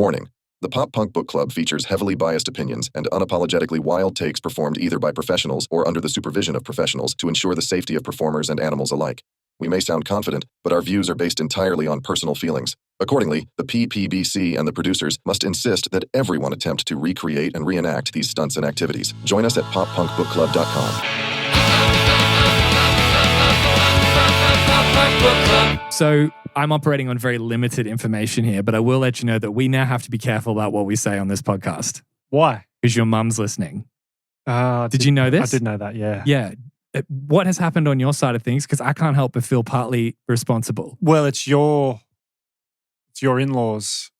Warning. The Pop Punk Book Club features heavily biased opinions and unapologetically wild takes performed either by professionals or under the supervision of professionals to ensure the safety of performers and animals alike. We may sound confident, but our views are based entirely on personal feelings. Accordingly, the PPBC and the producers must insist that everyone attempt to recreate and reenact these stunts and activities. Join us at poppunkbookclub.com. So I'm operating on very limited information here, but I will let you know that we now have to be careful about what we say on this podcast. Why? Because your mum's listening. Did you know this? I did know that, yeah. Yeah. What has happened on your side of things? Because I can't help but feel partly responsible. Well, it's your in-laws'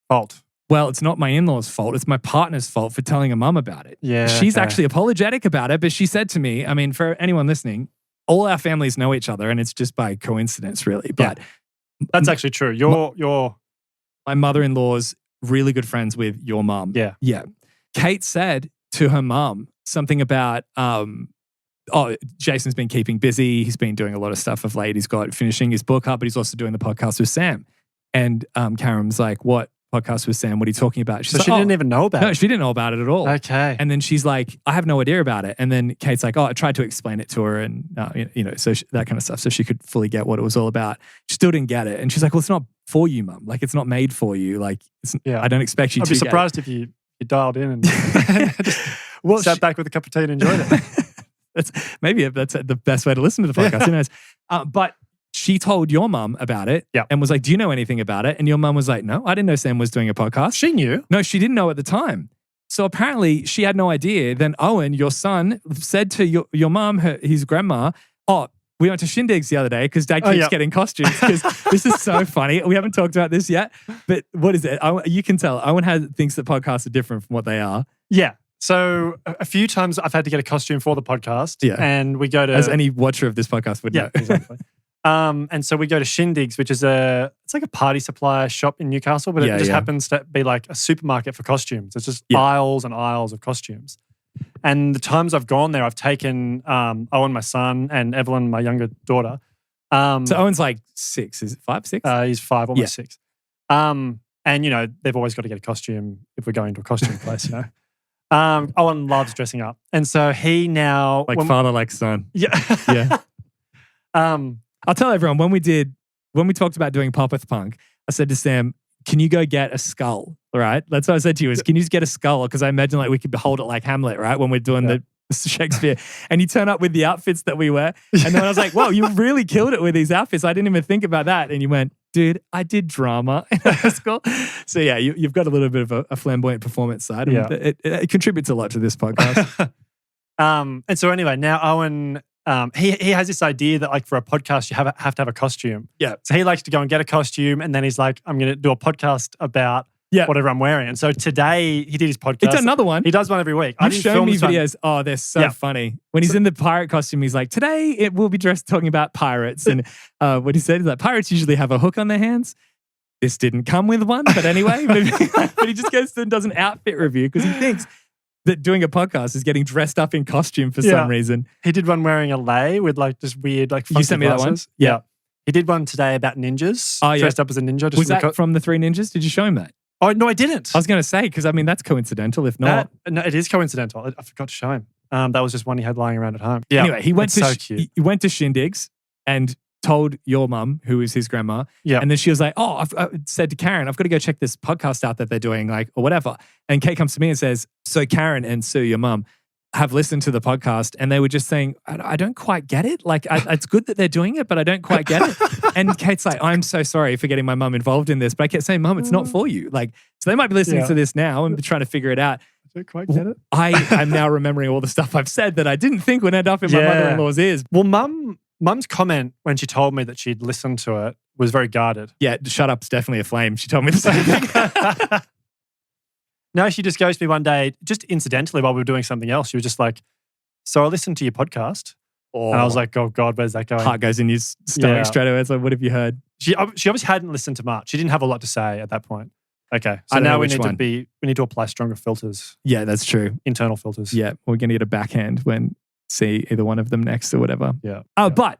fault. Well, it's not my in-laws' fault. It's my partner's fault for telling her mum about it. Yeah. She's actually apologetic about it, but she said to me, I mean, for anyone listening, all our families know each other and it's just by coincidence, really. But that's actually true. My mother-in-law's really good friends with your mum. Yeah. Yeah. Kate said to her mum something about, Jason's been keeping busy. He's been doing a lot of stuff of late. He's got finishing his book up, but he's also doing the podcast with Sam. And Karen's like, what podcast with Sam? What are you talking about? So she didn't even know about it? No, she didn't know about it at all. Okay. And then she's like, I have no idea about it. And then Kate's like, I tried to explain it to her and, so that kind of stuff, so she could fully get what it was all about. She still didn't get it. And she's like, well, it's not for you, Mum. Like, it's not made for you. Like, I don't expect you to I'd be surprised if you dialed in and just sat back with a cup of tea and enjoyed it. That's the best way to listen to the podcast. Who knows? But she told your mum about it and was like, do you know anything about it? And your mum was like, no, I didn't know Sam was doing a podcast. She knew. No, she didn't know at the time. So apparently she had no idea. Then Owen, your son, said to your mum, his grandma, we went to Shindigs the other day because Dad keeps getting costumes. Because this is so funny. We haven't talked about this yet. But what is it? You can tell. Owen thinks that podcasts are different from what they are. Yeah. So a few times I've had to get a costume for the podcast. Yeah. And we go to... As any watcher of this podcast would know. Yeah, exactly. And so we go to Shindigs, which is it's like a party supply shop in Newcastle, but it just happens to be like a supermarket for costumes. It's just aisles and aisles of costumes. And the times I've gone there, I've taken Owen, my son, and Evelyn, my younger daughter. So Owen's like 6, is it 5, 6? He's 5, almost 6. And, they've always got to get a costume if we're going to a costume place, Owen loves dressing up. And so he now... Like father, like son. Yeah. Yeah. I'll tell everyone, when we talked about doing Pop with Punk, I said to Sam, can you go get a skull, right? That's what I said to you is, can you just get a skull? Because I imagine like we could hold it like Hamlet, right? When we're doing the Shakespeare. And you turn up with the outfits that we wear. And then I was like, wow, you really killed it with these outfits. I didn't even think about that. And you went, dude, I did drama in high school. So yeah, you've got a little bit of a flamboyant performance side. And it contributes a lot to this podcast. And so anyway, now Owen... he has this idea that like for a podcast, you have to have a costume. Yeah. So he likes to go and get a costume and then he's like, I'm going to do a podcast about whatever I'm wearing. And so today he did his podcast. It's another one. He does one every week. You've shown me videos. Oh, they're so funny. When he's in the pirate costume, he's like, today it will be talking about pirates. And what he said is that pirates usually have a hook on their hands. This didn't come with one, but anyway. But he just goes through and does an outfit review because he thinks that doing a podcast is getting dressed up in costume for some reason. He did one wearing a lei with like just weird like funky You sent me glasses. that one? Yeah. He did one today about ninjas. Oh, yeah. Dressed up as a ninja. Was that from the 3 Ninjas? Did you show him that? Oh, no, I didn't. I was going to say, because I mean, that's coincidental if not. No, it is coincidental. I forgot to show him. That was just one he had lying around at home. Yeah. Anyway, he went to he went to Shindigs and told your mum, who is his grandma. Yeah. And then she was like, I said to Karen, I've got to go check this podcast out that they're doing, like, or whatever. And Kate comes to me and says, so Karen and Sue, your mum, have listened to the podcast and they were just saying, I don't quite get it. Like, it's good that they're doing it, but I don't quite get it. And Kate's like, I'm so sorry for getting my mum involved in this. But I kept saying, Mum, it's not for you. Like, so they might be listening to this now and trying to figure it out. I don't quite get it. I'm now remembering all the stuff I've said that I didn't think would end up in my mother-in-law's ears. Well, Mum's comment when she told me that she'd listened to it was very guarded. Yeah, shut up's definitely a flame. She told me the same thing. No, she just goes to me one day, just incidentally while we were doing something else. She was just like, so I listened to your podcast. And I was like, oh God, where's that going? Heart goes in your stomach straight away. It's like, what have you heard? She obviously hadn't listened to much. She didn't have a lot to say at that point. Okay. So I know now we need to apply stronger filters. Yeah, that's true. Internal filters. Yeah. We're going to get a backhand when see either one of them next or whatever. Yeah. But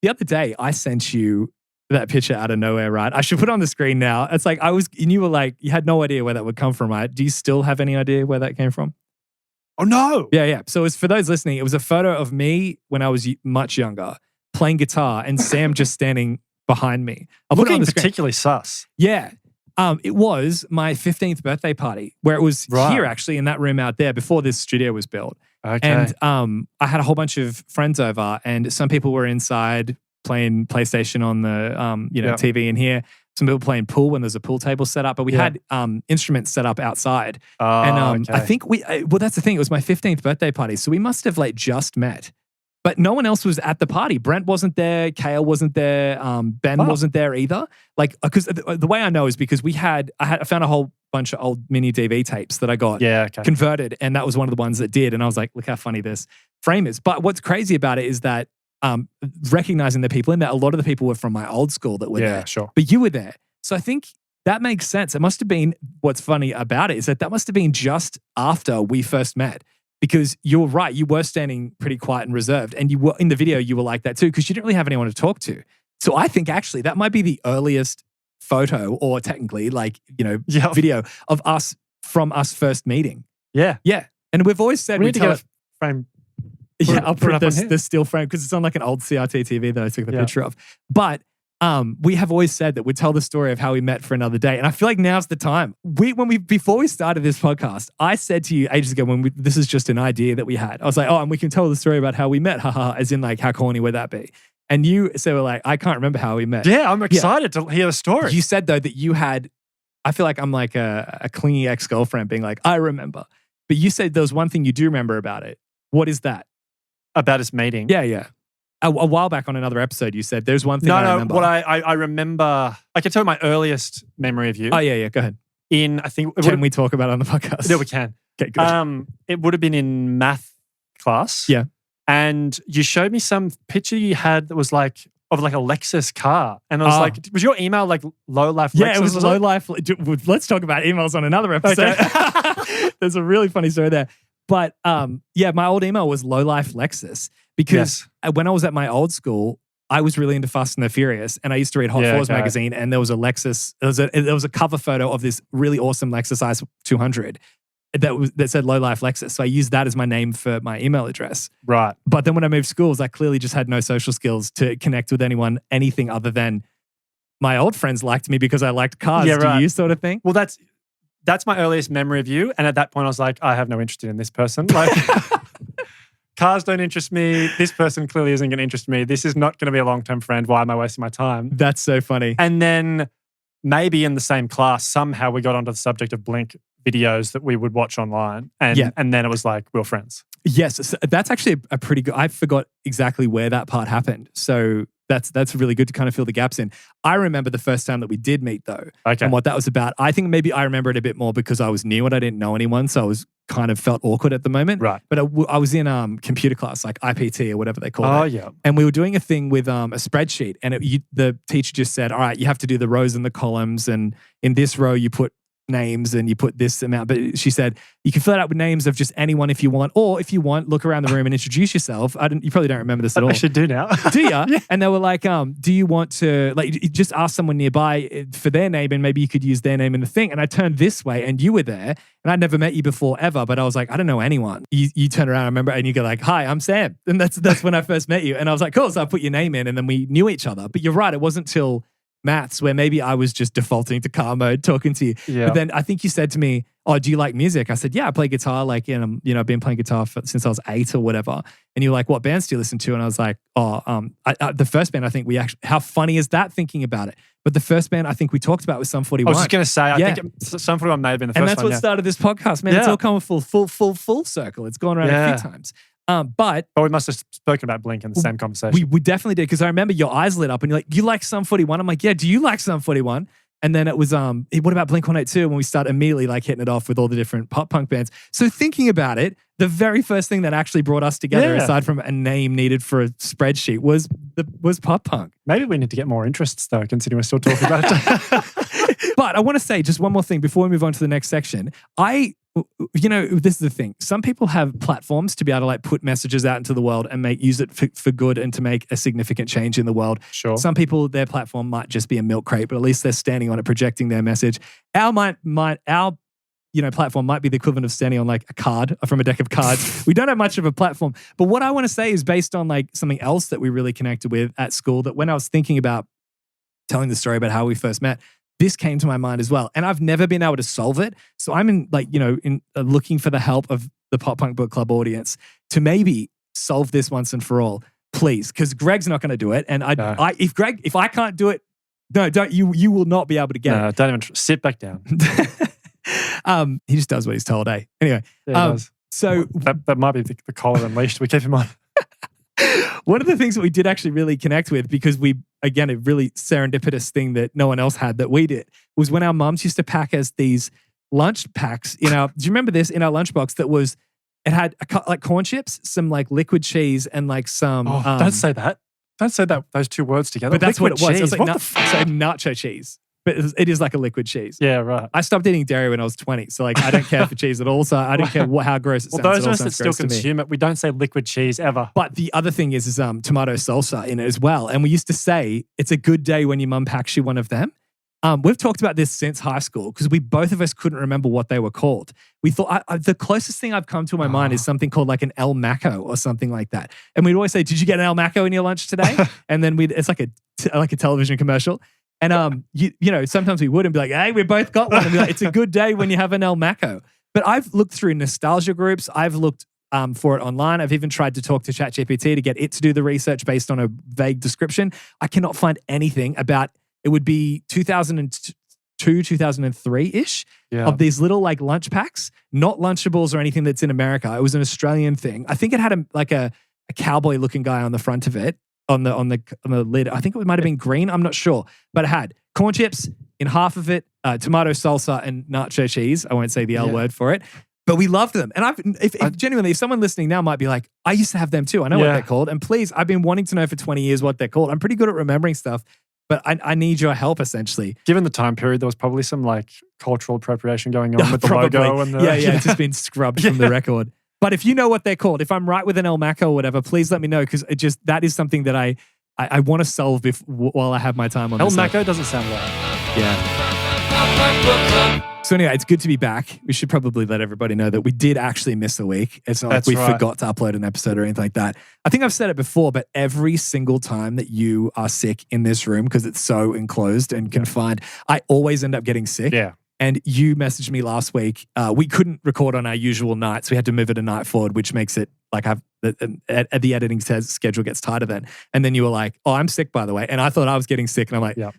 the other day I sent you that picture out of nowhere, right? I should put it on the screen now. It's like and you were like, you had no idea where that would come from, right? Do you still have any idea where that came from? Oh, no. Yeah. So it's for those listening, it was a photo of me when I was much younger playing guitar and Sam just standing behind me. Looking particularly sus. Yeah. It was my 15th birthday party where it was here actually in that room out there before this studio was built. Okay. And I had a whole bunch of friends over and some people were inside playing PlayStation on the TV in here. Some people playing pool when there's a pool table set up, but we had instruments set up outside. I think that's the thing. It was my 15th birthday party. So we must have like just met. But no one else was at the party. Brent wasn't there. Kale wasn't there. Ben wasn't there either. Like, because the way I know is because I found a whole bunch of old mini DV tapes that I got converted, and that was one of the ones that did. And I was like, look how funny this frame is. But what's crazy about it is that recognizing the people in there, a lot of the people were from my old school that were there. Yeah, sure. But you were there. So I think that makes sense. It must have been, what's funny about it is that must have been just after we first met. Because you're right, you were standing pretty quiet and reserved. And you were in the video, you were like that too, because you didn't really have anyone to talk to. So I think actually that might be the earliest photo or technically video of us from us first meeting. Yeah. Yeah. And we've always said we need to get a frame. I'll put the still frame because it's on like an old CRT TV that I took the picture of. But we have always said that we'd tell the story of how we met for another day. And I feel like now's the time. Before we started this podcast, I said to you ages ago this is just an idea that we had. I was like, and we can tell the story about how we met, haha, as in like, how corny would that be? And you said, like, I can't remember how we met. Yeah, I'm excited to hear the story. You said though that you had, I feel like I'm like a clingy ex-girlfriend being like, I remember. But you said there was one thing you do remember about it. What is that? About us meeting? Yeah. A while back on another episode, you said there's one thing I remember. What I remember, I can tell you my earliest memory of you. Oh, yeah, go ahead. Can we talk about it on the podcast? Yeah, we can. Okay, good. It would have been in math class. Yeah. And you showed me some picture you had that was like, of like a Lexus car. And I was like, was your email like low life Lexus? Yeah, it was low life. Let's talk about emails on another episode. Okay. There's a really funny story there. But my old email was low life Lexus. Because when I was at my old school, I was really into Fast and the Furious, and I used to read Hot Fours magazine, and there was a Lexus. There was a cover photo of this really awesome Lexus IS 200 that said Low Life Lexus. So I used that as my name for my email address. Right. But then when I moved schools, I clearly just had no social skills to connect with anyone, anything other than my old friends liked me because I liked cars. Yeah, right. Do you sort of thing? Well, that's my earliest memory of you, and at that point, I was like, I have no interest in this person. Like. Cars don't interest me. This person clearly isn't going to interest me. This is not going to be a long-term friend. Why am I wasting my time? That's so funny. And then maybe in the same class, somehow we got onto the subject of Blink videos that we would watch online. And then it was like, we're friends. Yes. So that's actually a pretty good, I forgot exactly where that part happened. So that's really good to kind of fill the gaps in. I remember the first time that we did meet though. Okay. And what that was about. I think maybe I remember it a bit more because I was new and I didn't know anyone. So I was kind of felt awkward at the moment. Right. But I was in computer class, like IPT or whatever they call it. Oh, yeah. And we were doing a thing with a spreadsheet. And the teacher just said, all right, you have to do the rows and the columns. And in this row, you put names and you put this amount. But she said, you can fill it out with names of just anyone if you want. Or if you want, look around the room and introduce yourself. You probably don't remember this at all. I should do now. Do you? Yeah. And they were like, do you want to, like, just ask someone nearby for their name and maybe you could use their name in the thing. And I turned this way and you were there and I'd never met you before ever, but I was like, I don't know anyone. You turn around, I remember, and you go like, hi, I'm Sam. And that's when I first met you. And I was like, cool. So I put your name in and then we knew each other. But you're right. It wasn't till maths where maybe I was just defaulting to car mode talking to you. Yeah. But then I think you said to me, oh, do you like music? I said, yeah, I play guitar. Like, I've been playing guitar since I was 8 or whatever. And you're like, what bands do you listen to? And I was like, the first band I think we actually, how funny is that thinking about it? But the first band I think we talked about was Sum 41. I was just going to say, I think Sum 41 may have been the first one. And that's what started this podcast, man. It's all coming full circle. It's gone around a few times. But we must have spoken about Blink in the same conversation. We definitely did because I remember your eyes lit up and you're like, you like Sum 41? I'm like, yeah, do you like Sum 41? And then it was, what about Blink-182? When we start immediately like hitting it off with all the different pop punk bands. So thinking about it, the very first thing that actually brought us together, aside from a name needed for a spreadsheet, was pop punk. Maybe we need to get more interests though, considering we're still talking about it. But I want to say just one more thing before we move on to the next section. I you know, this is the thing. Some people have platforms to be able to like put messages out into the world and use it for good and to make a significant change in the world. Sure. Some people, their platform might just be a milk crate, but at least they're standing on it, projecting their message. Our platform might be the equivalent of standing on like a card from a deck of cards. We don't have much of a platform. But what I want to say is based on like something else that we really connected with at school, that when I was thinking about telling the story about how we first met, this came to my mind as well. And I've never been able to solve it. So I'm looking for the help of the Pop Punk Book Club audience to maybe solve this once and for all, please. Because Greg's not going to do it. And if I can't do it, no, don't you will not be able to get it. Don't even sit back down. He just does what he's told, eh? Anyway. Yeah, he does. So that might be the collar unleashed. We keep him on. One of the things that we did actually really connect with, because a really serendipitous thing that no one else had that we did, was when our mums used to pack us these lunch packs do you remember this, in our lunchbox it had like corn chips, some like liquid cheese, and like some. Don't say that. Don't say that. Those two words together. But that's liquid what it was. cheese. It was like nacho cheese. But it is like a liquid cheese. Yeah, right. I stopped eating dairy when I was 20, so like I don't care for cheese at all. So I don't care how gross it sounds. Well, those of us that still consume it, we don't say liquid cheese ever. But the other thing is tomato salsa in it as well. And we used to say it's a good day when your mum packs you one of them. We've talked about this since high school because both of us couldn't remember what they were called. We thought the closest thing I've come to in my mind is something called like an El Maco or something like that. And we'd always say, "Did you get an El Maco in your lunch today?" And then it's like a television commercial. And sometimes we would and be like, "Hey, we both got one." And be like, "It's a good day when you have an El Maco." But I've looked through nostalgia groups. I've looked for it online. I've even tried to talk to ChatGPT to get it to do the research based on a vague description. I cannot find anything about. It would be 2002, 2003-ish of these little like lunch packs, not Lunchables or anything that's in America. It was an Australian thing. I think it had a cowboy looking guy on the front of it. On the lid. I think it might have been green. I'm not sure. But it had corn chips in half of it, tomato salsa and nacho cheese. I won't say the L word for it. But we loved them. And if someone listening now might be like, I used to have them too. I know what they're called. And please, I've been wanting to know for 20 years what they're called. I'm pretty good at remembering stuff. But I need your help, essentially. Given the time period, there was probably some like cultural appropriation going on with the logo. And it's just been scrubbed from the record. But if you know what they're called, if I'm right with an El Maco or whatever, please let me know, because that is something that I want to solve while I have my time on El this. El Maco doesn't sound right. Yeah. So anyway, it's good to be back. We should probably let everybody know that we did actually miss a week. It's not like we forgot to upload an episode or anything like that. I think I've said it before, but every single time that you are sick in this room, because it's so enclosed and confined, I always end up getting sick. Yeah. And you messaged me last week. We couldn't record on our usual nights. We had to move it a night forward, which makes it like the editing schedule gets tighter then. And then you were like, "Oh, I'm sick, by the way." And I thought I was getting sick, and I'm like, "Yeah,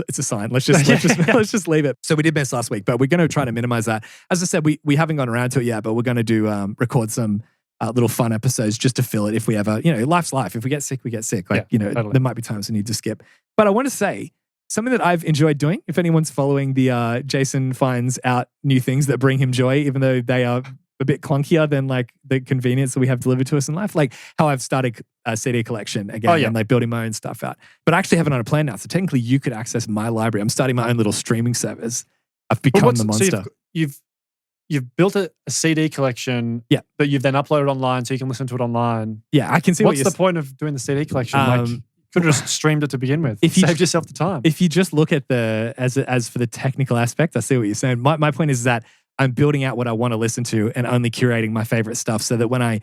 it's a sign. Let's just leave it." So we did miss last week, but we're going to try to minimize that. As I said, we haven't gone around to it yet, but we're going to do record some little fun episodes just to fill it. If we ever, life's life. If we get sick, we get sick. Totally. There might be times we need to skip. But I want to say, something that I've enjoyed doing, if anyone's following the Jason finds out new things that bring him joy, even though they are a bit clunkier than like the convenience that we have delivered to us in life, like how I've started a CD collection again and like building my own stuff out. But I actually have it on a plan now. So technically you could access my library. I'm starting my own little streaming service. I've become the monster. So you've built a CD collection that you've then uploaded online so you can listen to it online. Yeah, I can see what's the point of doing the CD collection? Could have just streamed it to begin with. Saved yourself the time. If you just look at as for the technical aspect, I see what you're saying. My point is that I'm building out what I want to listen to and only curating my favorite stuff, so that when I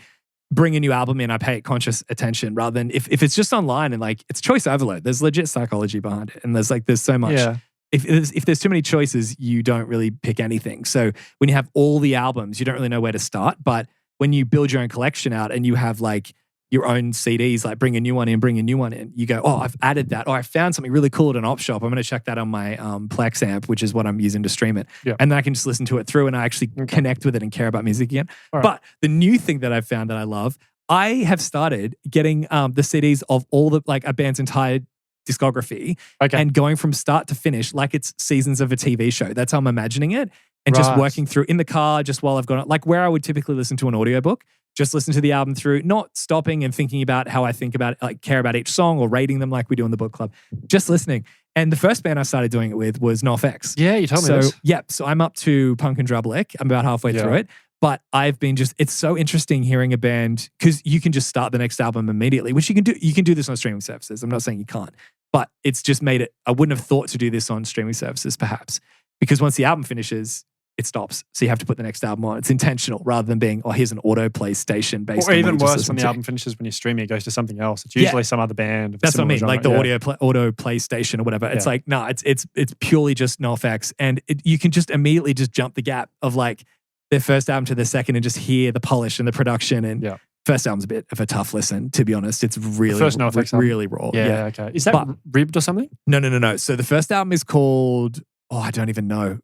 bring a new album in, I pay it conscious attention, rather than if it's just online and like it's choice overload. There's legit psychology behind it, and there's so much. Yeah. If there's too many choices, you don't really pick anything. So when you have all the albums, you don't really know where to start. But when you build your own collection out and you have like your own CDs, like bring a new one in, you go, "Oh, I've added that. Oh, I found something really cool at an op shop. I'm going to check that on my Plex amp," which is what I'm using to stream it. Yeah. And then I can just listen to it through and I actually connect with it and care about music again. Right. But the new thing that I've found that I love, I have started getting the CDs of all the like a band's entire discography and going from start to finish like it's seasons of a TV show. That's how I'm imagining it. And just working through in the car, just while I've got it, like where I would typically listen to an audiobook, just listen to the album through, not stopping and thinking about how I think about, like care about each song or rating them like we do in the book club, just listening. And the first band I started doing it with was NoFX. Yeah, you told me this. So I'm up to Punk and Drublick. I'm about halfway through it. But I've been it's so interesting hearing a band, because you can just start the next album immediately, which you can do. You can do this on streaming services. I'm not saying you can't, but it's just made it, I wouldn't have thought to do this on streaming services perhaps, because once the album finishes, it stops. So you have to put the next album on. It's intentional rather than being, here's an autoplay station based on. Or even worse, when the album finishes, when you stream it goes to something else. It's usually some other band. That's what I mean, genre. Like the auto play station or whatever. It's like, no, it's purely just NoFX. And you can just immediately just jump the gap of like their first album to their second and just hear the polish and the production. And first album's a bit of a tough listen, to be honest. It's really, really raw. Yeah, okay. Is that ribbed or something? No. So the first album is called, I don't even know.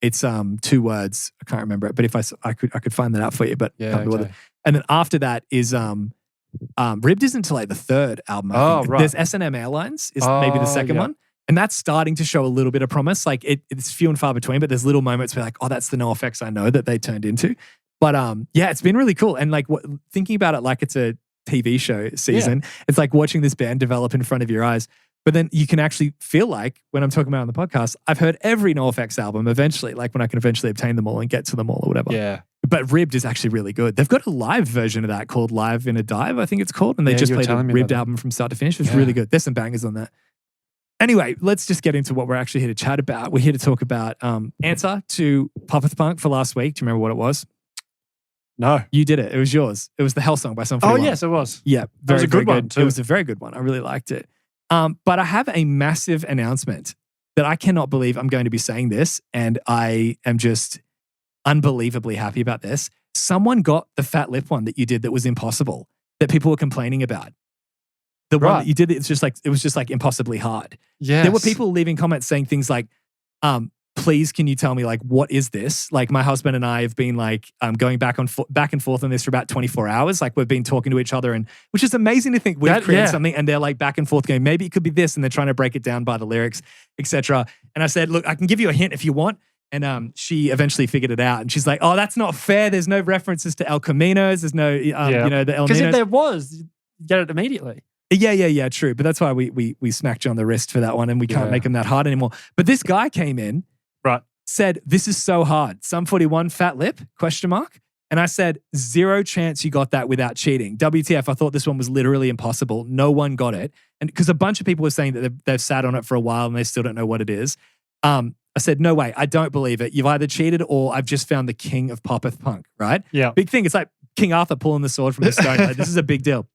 It's 2 words. I can't remember it, but if I could find that out for you. But can't be bothered. And then after that is Ribbed isn't until like the 3rd album. I think. Right. There's S&M Airlines is maybe the second one, and that's starting to show a little bit of promise. Like it's few and far between, but there's little moments where like, that's the NoFX I know that they turned into. But it's been really cool. And like thinking about it like it's a TV show season, it's like watching this band develop in front of your eyes. But then you can actually feel like, when I'm talking about on the podcast, I've heard every NoFX album eventually, like when I can eventually obtain them all and get to them all or whatever. Yeah. But Ribbed is actually really good. They've got a live version of that called Live in a Dive, I think it's called. And they just played a Ribbed album from start to finish. It was really good. There's some bangers on that. Anyway, let's just get into what we're actually here to chat about. We're here to talk about answer to Pop with Punk for last week. Do you remember what it was? No. You did it. It was yours. It was the Hell Song by Sum 41. Oh, yes, it was. Yeah. It was a good one too. It was a very good one. I really liked it. But I have a massive announcement that I cannot believe I'm going to be saying this, and I am just unbelievably happy about this. Someone got the fat lip one that you did that was impossible, that people were complaining about. The one that you did, it was just like impossibly hard. Yes. There were people leaving comments saying things like, please, can you tell me, like, what is this? Like, my husband and I have been like going back and forth on this for about 24 hours. Like, we've been talking to each other, and which is amazing to think we've created something, and they're like back and forth going, maybe it could be this, and they're trying to break it down by the lyrics, etc. And I said, look, I can give you a hint if you want. And she eventually figured it out, and she's like, oh, that's not fair. There's no references to El Caminos. There's no, the El Ninos. Because if there was, you get it immediately. Yeah, true. But that's why we smacked you on the wrist for that one, and we can't make them that hard anymore. But this guy came in, said, this is so hard. Sum 41, fat lip, ? And I said, 0 chance you got that without cheating. WTF, I thought this one was literally impossible. No one got it. And because a bunch of people were saying that they've sat on it for a while and they still don't know what it is. I said, no way, I don't believe it. You've either cheated or I've just found the king of popeth punk, right? Yeah. Big thing. It's like King Arthur pulling the sword from the stone. Like, this is a big deal.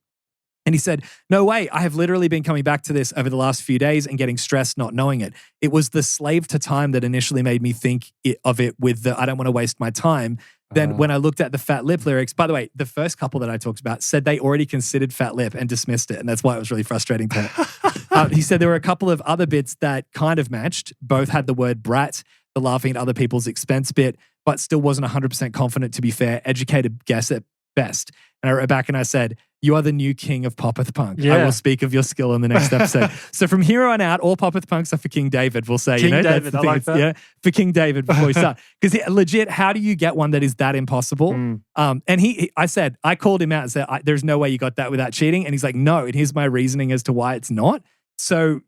And he said, no way, I have literally been coming back to this over the last few days and getting stressed not knowing it. It was the slave to time that initially made me think of it with the I don't want to waste my time. Then when I looked at the fat lip lyrics, by the way, the first couple that I talked about said they already considered fat lip and dismissed it. And that's why it was really frustrating to me. He said there were a couple of other bits that kind of matched. Both had the word brat, the laughing at other people's expense bit, but still wasn't 100% confident, to be fair. Educated guess at best. And I wrote back and I said, you are the new king of popeth punk. I will speak of your skill in the next episode. So from here on out, all popeth punks are for King David. We'll say, King David, I like that. Yeah, for King David before we start. Because legit, how do you get one that is that impossible? And I called him out and said, there's no way you got that without cheating. And he's like, no. And here's my reasoning as to why it's not. So,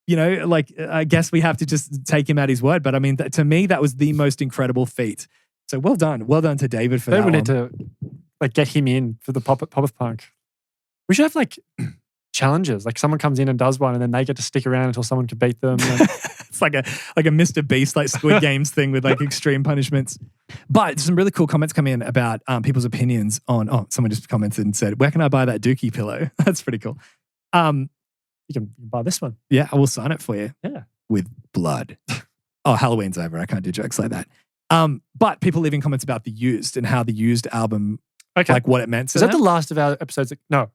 I guess we have to just take him at his word. But I mean, to me, that was the most incredible feat. So well done. Well done to David for that one. We need to get him in for the popeth punk. We should have challenges. Like someone comes in and does one, and then they get to stick around until someone can beat them. It's like a Mr. Beast, like Squid Games thing with extreme punishments. But some really cool comments come in about people's opinions on. Oh, someone just commented and said, "Where can I buy that Dookie pillow?" That's pretty cool. You can buy this one. Yeah, I will sign it for you. Yeah, with blood. Oh, Halloween's over. I can't do jokes like that. But people leaving comments about the Used and how the Used album, like what it meant. Is that the last of our episodes? No.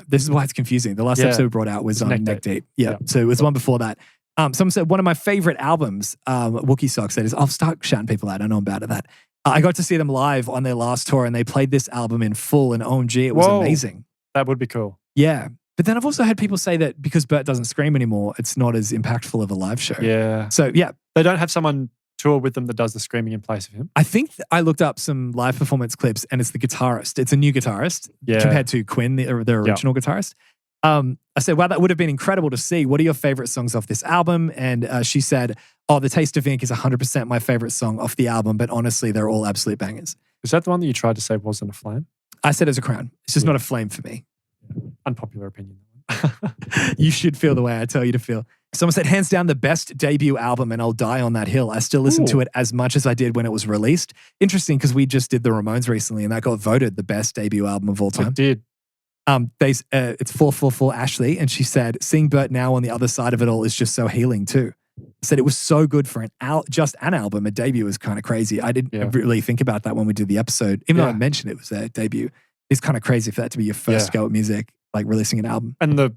This is why it's confusing. The last episode we brought out was on Neck Deep. Yeah. So it was one before that. Someone said one of my favorite albums, Wookie Sock said, is I'll start shouting people out. I know I'm bad at that. I got to see them live on their last tour, and they played this album in full, and OMG, it was amazing. That would be cool. Yeah. But then I've also had people say that because Bert doesn't scream anymore, it's not as impactful of a live show. Yeah. So yeah. They don't have someone tour with them that does the screaming in place of him. I think I looked up some live performance clips, and it's the guitarist. It's a new guitarist compared to Quinn, the original guitarist. I said, wow, that would have been incredible to see. What are your favorite songs off this album? And she said, oh, The Taste of Ink is 100% my favorite song off the album, but honestly, they're all absolute bangers. Is that the one that you tried to say wasn't a flame? I said it's a crown. It's just not a flame for me. Yeah. Unpopular opinion. You should feel the way I tell you to feel. Someone said, hands down, the best debut album, and I'll die on that hill. I still listen to it as much as I did when it was released. Interesting, because we just did the Ramones recently, and that got voted the best debut album of all time. It did. It's 444 Ashley, and she said, seeing Bert now on the other side of it all is just so healing too. I said it was so good for just an album. A debut is kind of crazy. I didn't really think about that when we did the episode, even though I mentioned it was their debut. It's kind of crazy for that to be your first go at music, like releasing an album. And the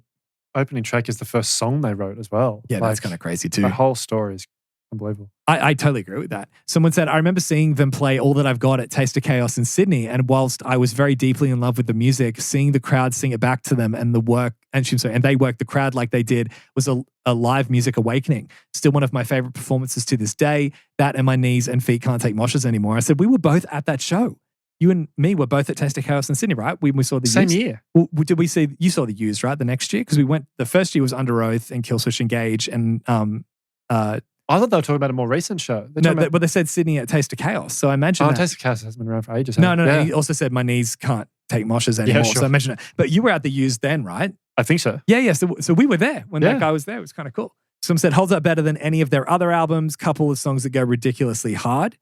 opening track is the first song they wrote as well. Yeah, that's kind of crazy too. The whole story is unbelievable. I totally agree with that. Someone said, I remember seeing them play All That I've Got at Taste of Chaos in Sydney, and whilst I was very deeply in love with the music, seeing the crowd sing it back to them and the work, and they worked the crowd like they did, was a live music awakening. Still one of my favorite performances to this day. That and my knees and feet can't take moshes anymore. I said, we were both at that show. You and me were both at Taste of Chaos in Sydney, right? We saw the same Used. year. Well, did we see? You saw the Used, right? The next year, because we went. The first year was Under Oath and Killswitch Engage, and I thought they were talking about a more recent show. But they said Sydney at Taste of Chaos, so I imagine. Taste of Chaos has been around for ages. No. He also said my knees can't take moshes anymore, sure. So I mentioned it. But you were at the Used then, right? I think so. Yeah. So we were there when that guy was there. It was kind of cool. Some said holds up better than any of their other albums. Couple of songs that go ridiculously hard.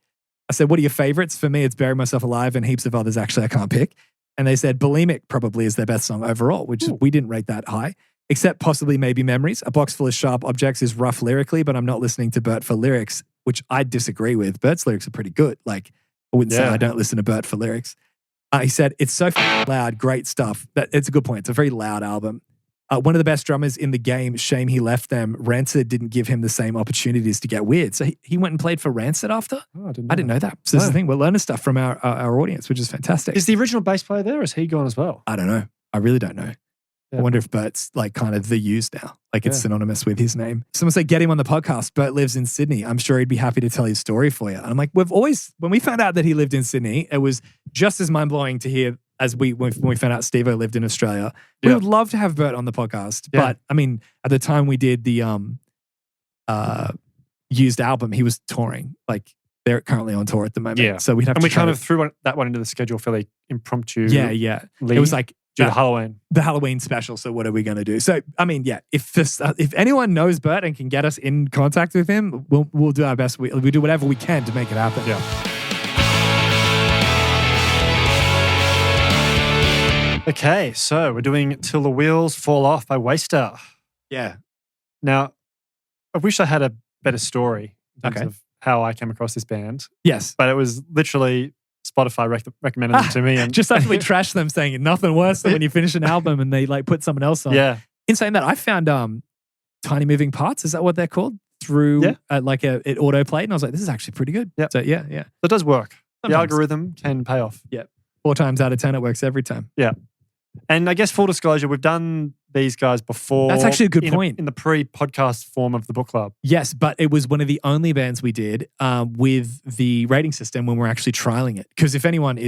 I said, what are your favorites? For me, it's Bury Myself Alive, and heaps of others actually I can't pick. And they said Bulimic probably is their best song overall, which we didn't rate that high, except possibly maybe Memories. A Box Full of Sharp Objects is rough lyrically, but I'm not listening to Bert for lyrics, which I disagree with. Bert's lyrics are pretty good. Like, I wouldn't say I don't listen to Bert for lyrics. He said, it's so loud, great stuff. It's a good point. It's a very loud album. One of the best drummers in the game, shame he left them. Rancid didn't give him the same opportunities to get weird. So he went and played for Rancid after? Oh, I didn't know that. So this is the thing. We're learning stuff from our audience, which is fantastic. Is the original bass player there, or is he gone as well? I don't know. I really don't know. Yeah. I wonder if Bert's like kind of the Used now. Like it's synonymous with his name. Someone said, get him on the podcast. Bert lives in Sydney. I'm sure he'd be happy to tell his story for you. And I'm like, when we found out that he lived in Sydney, it was just as mind-blowing to hear as when we found out Steve-O lived in Australia. We would love to have Bert on the podcast. Yeah. But I mean, at the time we did the Used album, he was touring. Like they're currently on tour at the moment. Yeah. So we'd have we kind of threw that one into the schedule fairly impromptu. Yeah. It was like due to Halloween. The Halloween special. So what are we going to do? So, I mean, if anyone knows Bert and can get us in contact with him, we'll do our best. We do whatever we can to make it happen. Yeah. Okay, so we're doing Till the Wheels Fall Off by WSTR. Yeah. Now, I wish I had a better story in terms of how I came across this band. Yes. But it was literally Spotify recommended them to me. And just actually trash them, saying nothing worse than when you finish an album and they like put someone else on. Yeah. In saying that, I found Tiny Moving Parts, is that what they're called? Through it auto-played, and I was like, this is actually pretty good. Yeah. So yeah. It does work. Sometimes. The algorithm can pay off. Yeah. 4 times out of 10, it works every time. Yeah. And I guess full disclosure, we've done these guys before. That's actually a good point. In the pre-podcast form of the book club. Yes, but it was one of the only bands we did with the rating system when we're actually trialing it. Because if anyone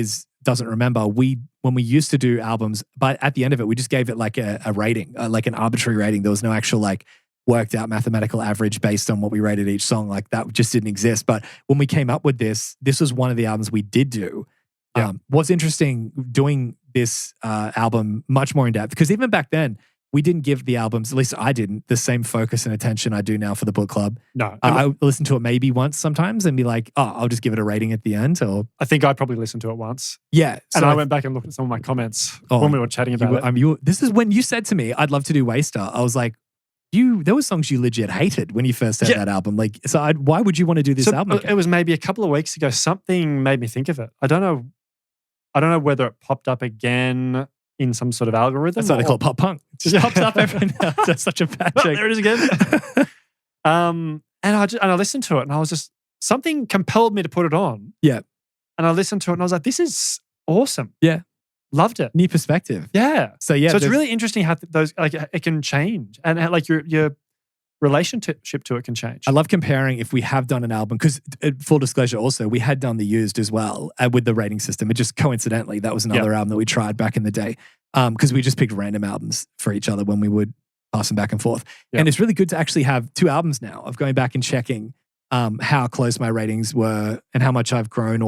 doesn't remember, when we used to do albums, but at the end of it, we just gave it like a rating, like an arbitrary rating. There was no actual like worked out mathematical average based on what we rated each song. Like that just didn't exist. But when we came up with this was one of the albums we did do. Yeah. What's interesting doing this album much more in depth, because even back then, we didn't give the albums, at least I didn't, the same focus and attention I do now for the book club. No. I listen to it maybe once sometimes and be like, I'll just give it a rating at the end. Or I think I probably listened to it once. Yeah. So and I went back and looked at some of my comments when we were chatting about it. This is when you said to me, I'd love to do WSTR. I was like, there were songs you legit hated when you first heard that album. Like, so why would you want to do this album again? It was maybe a couple of weeks ago. Something made me think of it. I don't know whether it popped up again in some sort of algorithm. That's what they call pop punk. It just pops up every now. That's such a bad joke. There it is again. And I listened to it, and I was just, something compelled me to put it on. Yeah. And I listened to it, and I was like, this is awesome. Yeah. Loved it. New perspective. Yeah. So it's really interesting how those, like, it can change, and like your relationship to it can change. I love comparing if we have done an album, because full disclosure also, we had done The Used as well with the rating system. It just coincidentally, that was another album that we tried back in the day because we just picked random albums for each other when we would pass them back and forth. Yep. And it's really good to actually have 2 albums now of going back and checking how close my ratings were and how much I've grown.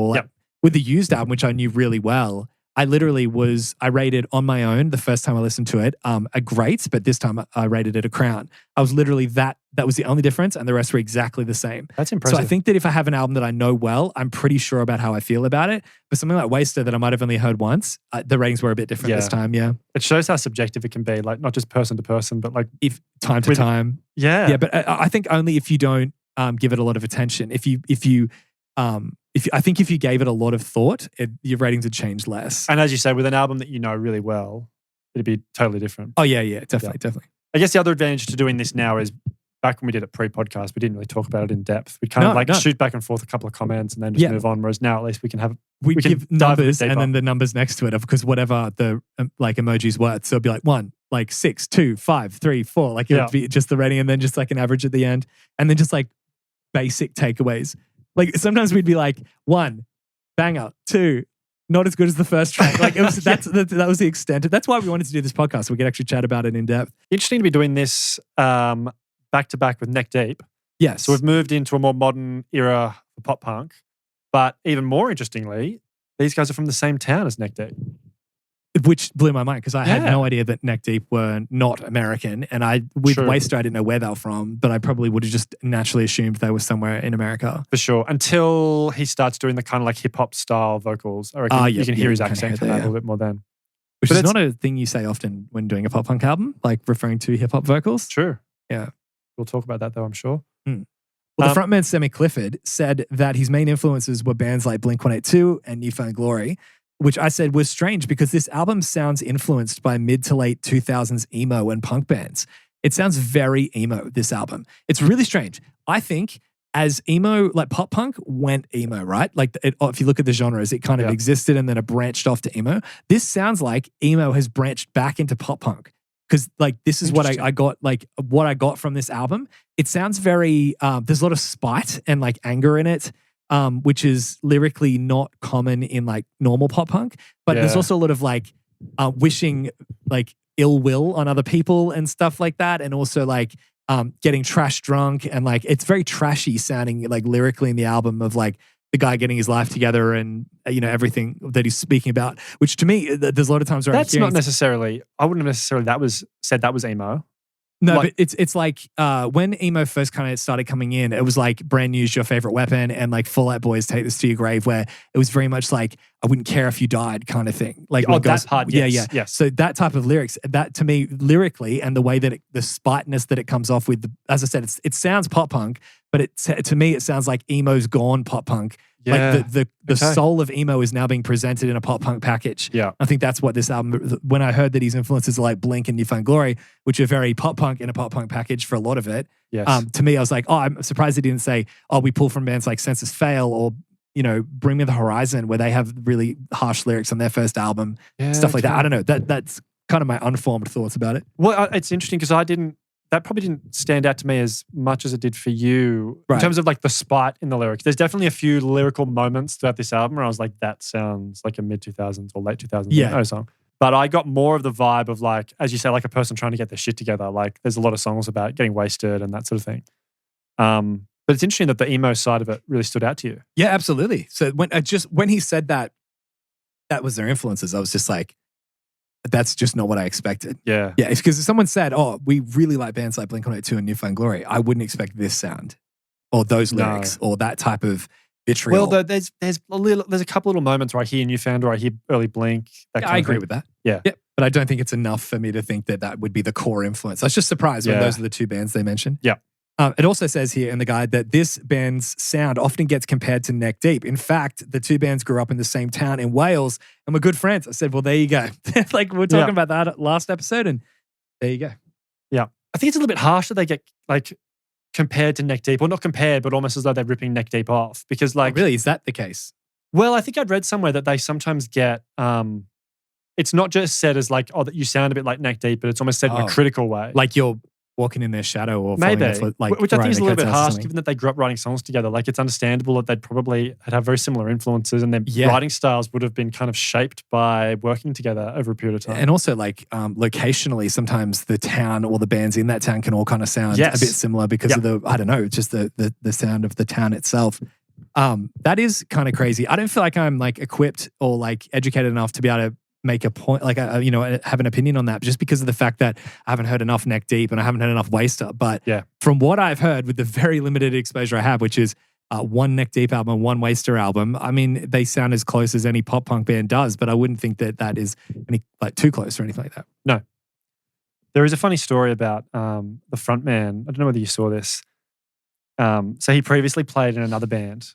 With the Used album, which I knew really well, I rated on my own the first time I listened to it a great, but this time I rated it a crown. I was literally that was the only difference, and the rest were exactly the same. That's impressive. So I think that if I have an album that I know well, I'm pretty sure about how I feel about it. But something like Wasted that I might have only heard once, the ratings were a bit different this time, It shows how subjective it can be, like not just person to person, but like if time to time. Yeah. Yeah, but I think only if you don't give it a lot of attention. If you gave it a lot of thought, your ratings would change less. And as you say, with an album that you know really well, it'd be totally different. Oh yeah, definitely. I guess the other advantage to doing this now is back when we did it pre-podcast, we didn't really talk about it in depth. We kind of shoot back and forth a couple of comments and then just move on. Whereas now at least we can give numbers and then the numbers next to it, because whatever the emoji's worth. So it'd be like 1, like 6, 2, 5, 3, 4. Like it would be just the rating and then just like an average at the end. And then just like basic takeaways. Like sometimes we'd be like 1, banger, 2, not as good as the first track. Like that was the extent. That's why we wanted to do this podcast, so we could actually chat about it in depth. Interesting to be doing this back to back with Neck Deep. Yes. So we've moved into a more modern era for pop punk. But even more interestingly, these guys are from the same town as Neck Deep. Which blew my mind because I had no idea that Neck Deep were not American. And with Waster, I didn't know where they were from, but I probably would have just naturally assumed they were somewhere in America. For sure. Until he starts doing the kind of like hip hop style vocals. I reckon you can hear his accent from that a little bit more then. Which is not a thing you say often when doing a pop punk album, like referring to hip hop vocals. True. Yeah. We'll talk about that though, I'm sure. Well, the frontman Sammy Clifford said that his main influences were bands like Blink-182 and New Found Glory, which I said was strange because this album sounds influenced by mid to late 2000s emo and punk bands. It sounds very emo, this album. It's really strange. I think as emo, like pop punk went emo, right? Like if you look at the genres, it kind of existed and then it branched off to emo. This sounds like emo has branched back into pop punk. Because like this is what I got, like what I got from this album. It sounds very, there's a lot of spite and like anger in it, which is lyrically not common in like normal pop punk. But there's also a lot of like wishing like ill will on other people and stuff like that. And also like getting trash drunk and like it's very trashy sounding like lyrically in the album of like the guy getting his life together and everything that he's speaking about, which to me, there's a lot of times where that's not necessarily, I wouldn't have necessarily said that was emo. No, but it's like when emo first kind of started coming in, it was like Brand New's Your Favorite Weapon and like Fall Out Boy's Take This to Your Grave, where it was very much like I wouldn't care if you died kind of thing. Like that part, yes. So that type of lyrics, that to me lyrically and the way that the spiteness that it comes off with, as I said, it sounds pop punk, but to me it sounds like emo's gone pop punk. Yeah. Like the soul of emo is now being presented in a pop punk package. Yeah. I think that's what this album, when I heard that his influences are like Blink and New Found Glory, which are very pop punk in a pop punk package for a lot of it. Yes. To me, I was like, I'm surprised he didn't say, we pull from bands like Census Fail or, Bring Me the Horizon, where they have really harsh lyrics on their first album, stuff like that. I don't know. That's kind of my unformed thoughts about it. Well, it's interesting because that probably didn't stand out to me as much as it did for you in terms of like the spite in the lyrics. There's definitely a few lyrical moments throughout this album where I was like, that sounds like a mid-2000s or late 2000s song. But I got more of the vibe of like, as you say, like a person trying to get their shit together. Like there's a lot of songs about getting wasted and that sort of thing. But it's interesting that the emo side of it really stood out to you. Yeah, absolutely. So when he said that was their influences, I was just like, that's just not what I expected. Yeah. Yeah, it's because if someone said, we really like bands like Blink-182 and New Found Glory, I wouldn't expect this sound or those lyrics or that type of vitriol. Well, there's a couple little moments where I hear New Found or I hear early Blink. I agree with that. Yeah. But I don't think it's enough for me to think that would be the core influence. I was just surprised when those are the two bands they mentioned. Yeah. It also says here in the guide that this band's sound often gets compared to Neck Deep. In fact, the two bands grew up in the same town in Wales and were good friends. I said, well, there you go. Like we were talking about that last episode and there you go. Yeah. I think it's a little bit harsh that they get like compared to Neck Deep, or not compared, but almost as though they're ripping Neck Deep off because like... really? Is that the case? Well, I think I'd read somewhere that they sometimes get... it's not just said as like, that you sound a bit like Neck Deep, but it's almost said in a critical way. Like you're walking in their shadow or maybe, falling off, which I think is a little bit harsh, given given that they grew up writing songs together. Like it's understandable that they'd probably have very similar influences, and their writing styles would have been kind of shaped by working together over a period of time. And also, like locationally, sometimes the town or the bands in that town can all kind of sound a bit similar because of the, I don't know, just the sound of the town itself. That is kind of crazy. I don't feel like I'm like equipped or like educated enough to be able to make a point, like have an opinion on that, just because of the fact that I haven't heard enough Neck Deep and I haven't heard enough Waster. But from what I've heard with the very limited exposure I have, which is one Neck Deep album, one Waster album, I mean, they sound as close as any pop punk band does, but I wouldn't think that is any like too close or anything like that. No. There is a funny story about the frontman. I don't know whether you saw this. So he previously played in another band,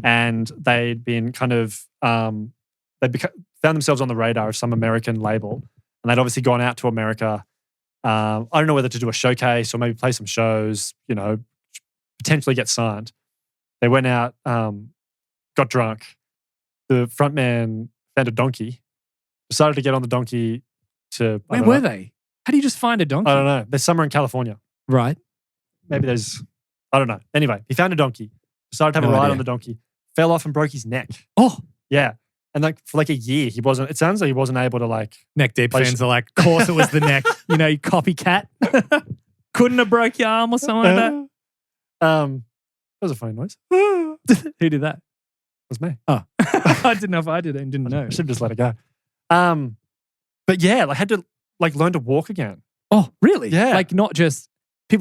and they'd been kind of found themselves on the radar of some American label, and they'd obviously gone out to America. I don't know whether to do a showcase or maybe play some shows, potentially get signed. They went out, got drunk. The frontman found a donkey, decided to get on the donkey to... Where were they? How do you just find a donkey? I don't know. There's somewhere in California. Right. Maybe there's... I don't know. Anyway, he found a donkey, decided to have a ride on the donkey, fell off and broke his neck. Oh. Yeah. And like for like a year, it sounds like he wasn't able to like... Neck Deep fans are like, of course it was the neck. You copycat. Couldn't have broke your arm or something like that. That was a funny noise. Who did that? It was me. Oh. I didn't know if I did it and didn't know. I should have just let it go. But yeah, I had to like learn to walk again. Oh, really? Yeah. Like not just...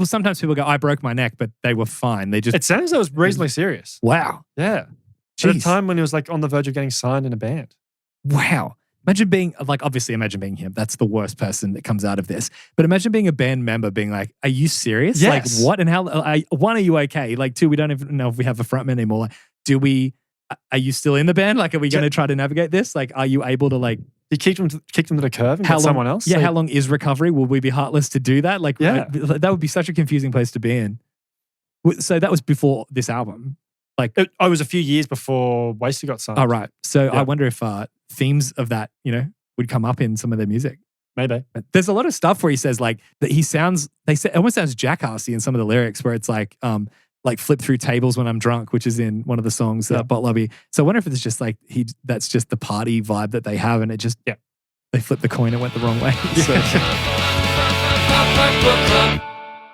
Sometimes people go, I broke my neck, but they were fine. It sounds like it was reasonably serious. Wow. Yeah. Jeez. At a time when he was like on the verge of getting signed in a band. Wow. Imagine being him. That's the worst person that comes out of this. But imagine being a band member being like, are you serious? Yes. Like what and how? One, are you okay? Like two, we don't even know if we have a frontman anymore. Like, are you still in the band? Like, are we going to try to navigate this? Like, are you able to like... You kicked them to the curve and get someone else? Yeah, how long is recovery? Will we be heartless to do that? Like, that would be such a confusing place to be in. So that was before this album. Like, it was a few years before Waster got signed. Oh, right. So I wonder if themes of that, would come up in some of their music. Maybe. There's a lot of stuff where he says like that it almost sounds jackassy in some of the lyrics where it's like flip through tables when I'm drunk, which is in one of the songs, Bot Lobby. So I wonder if it's just like that's just the party vibe that they have, and it just they flipped the coin and went the wrong way. So.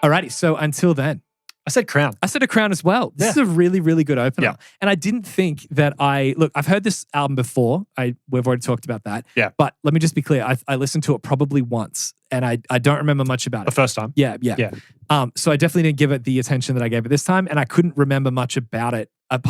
Alrighty, so until then. I said Crown. I said a Crown as well. This is a really, really good opener. Yeah. And I didn't think that I've heard this album before. We've already talked about that. Yeah. But let me just be clear. I listened to it probably once and I don't remember much about it. The first time? Yeah. So I definitely didn't give it the attention that I gave it this time, and I couldn't remember much about it.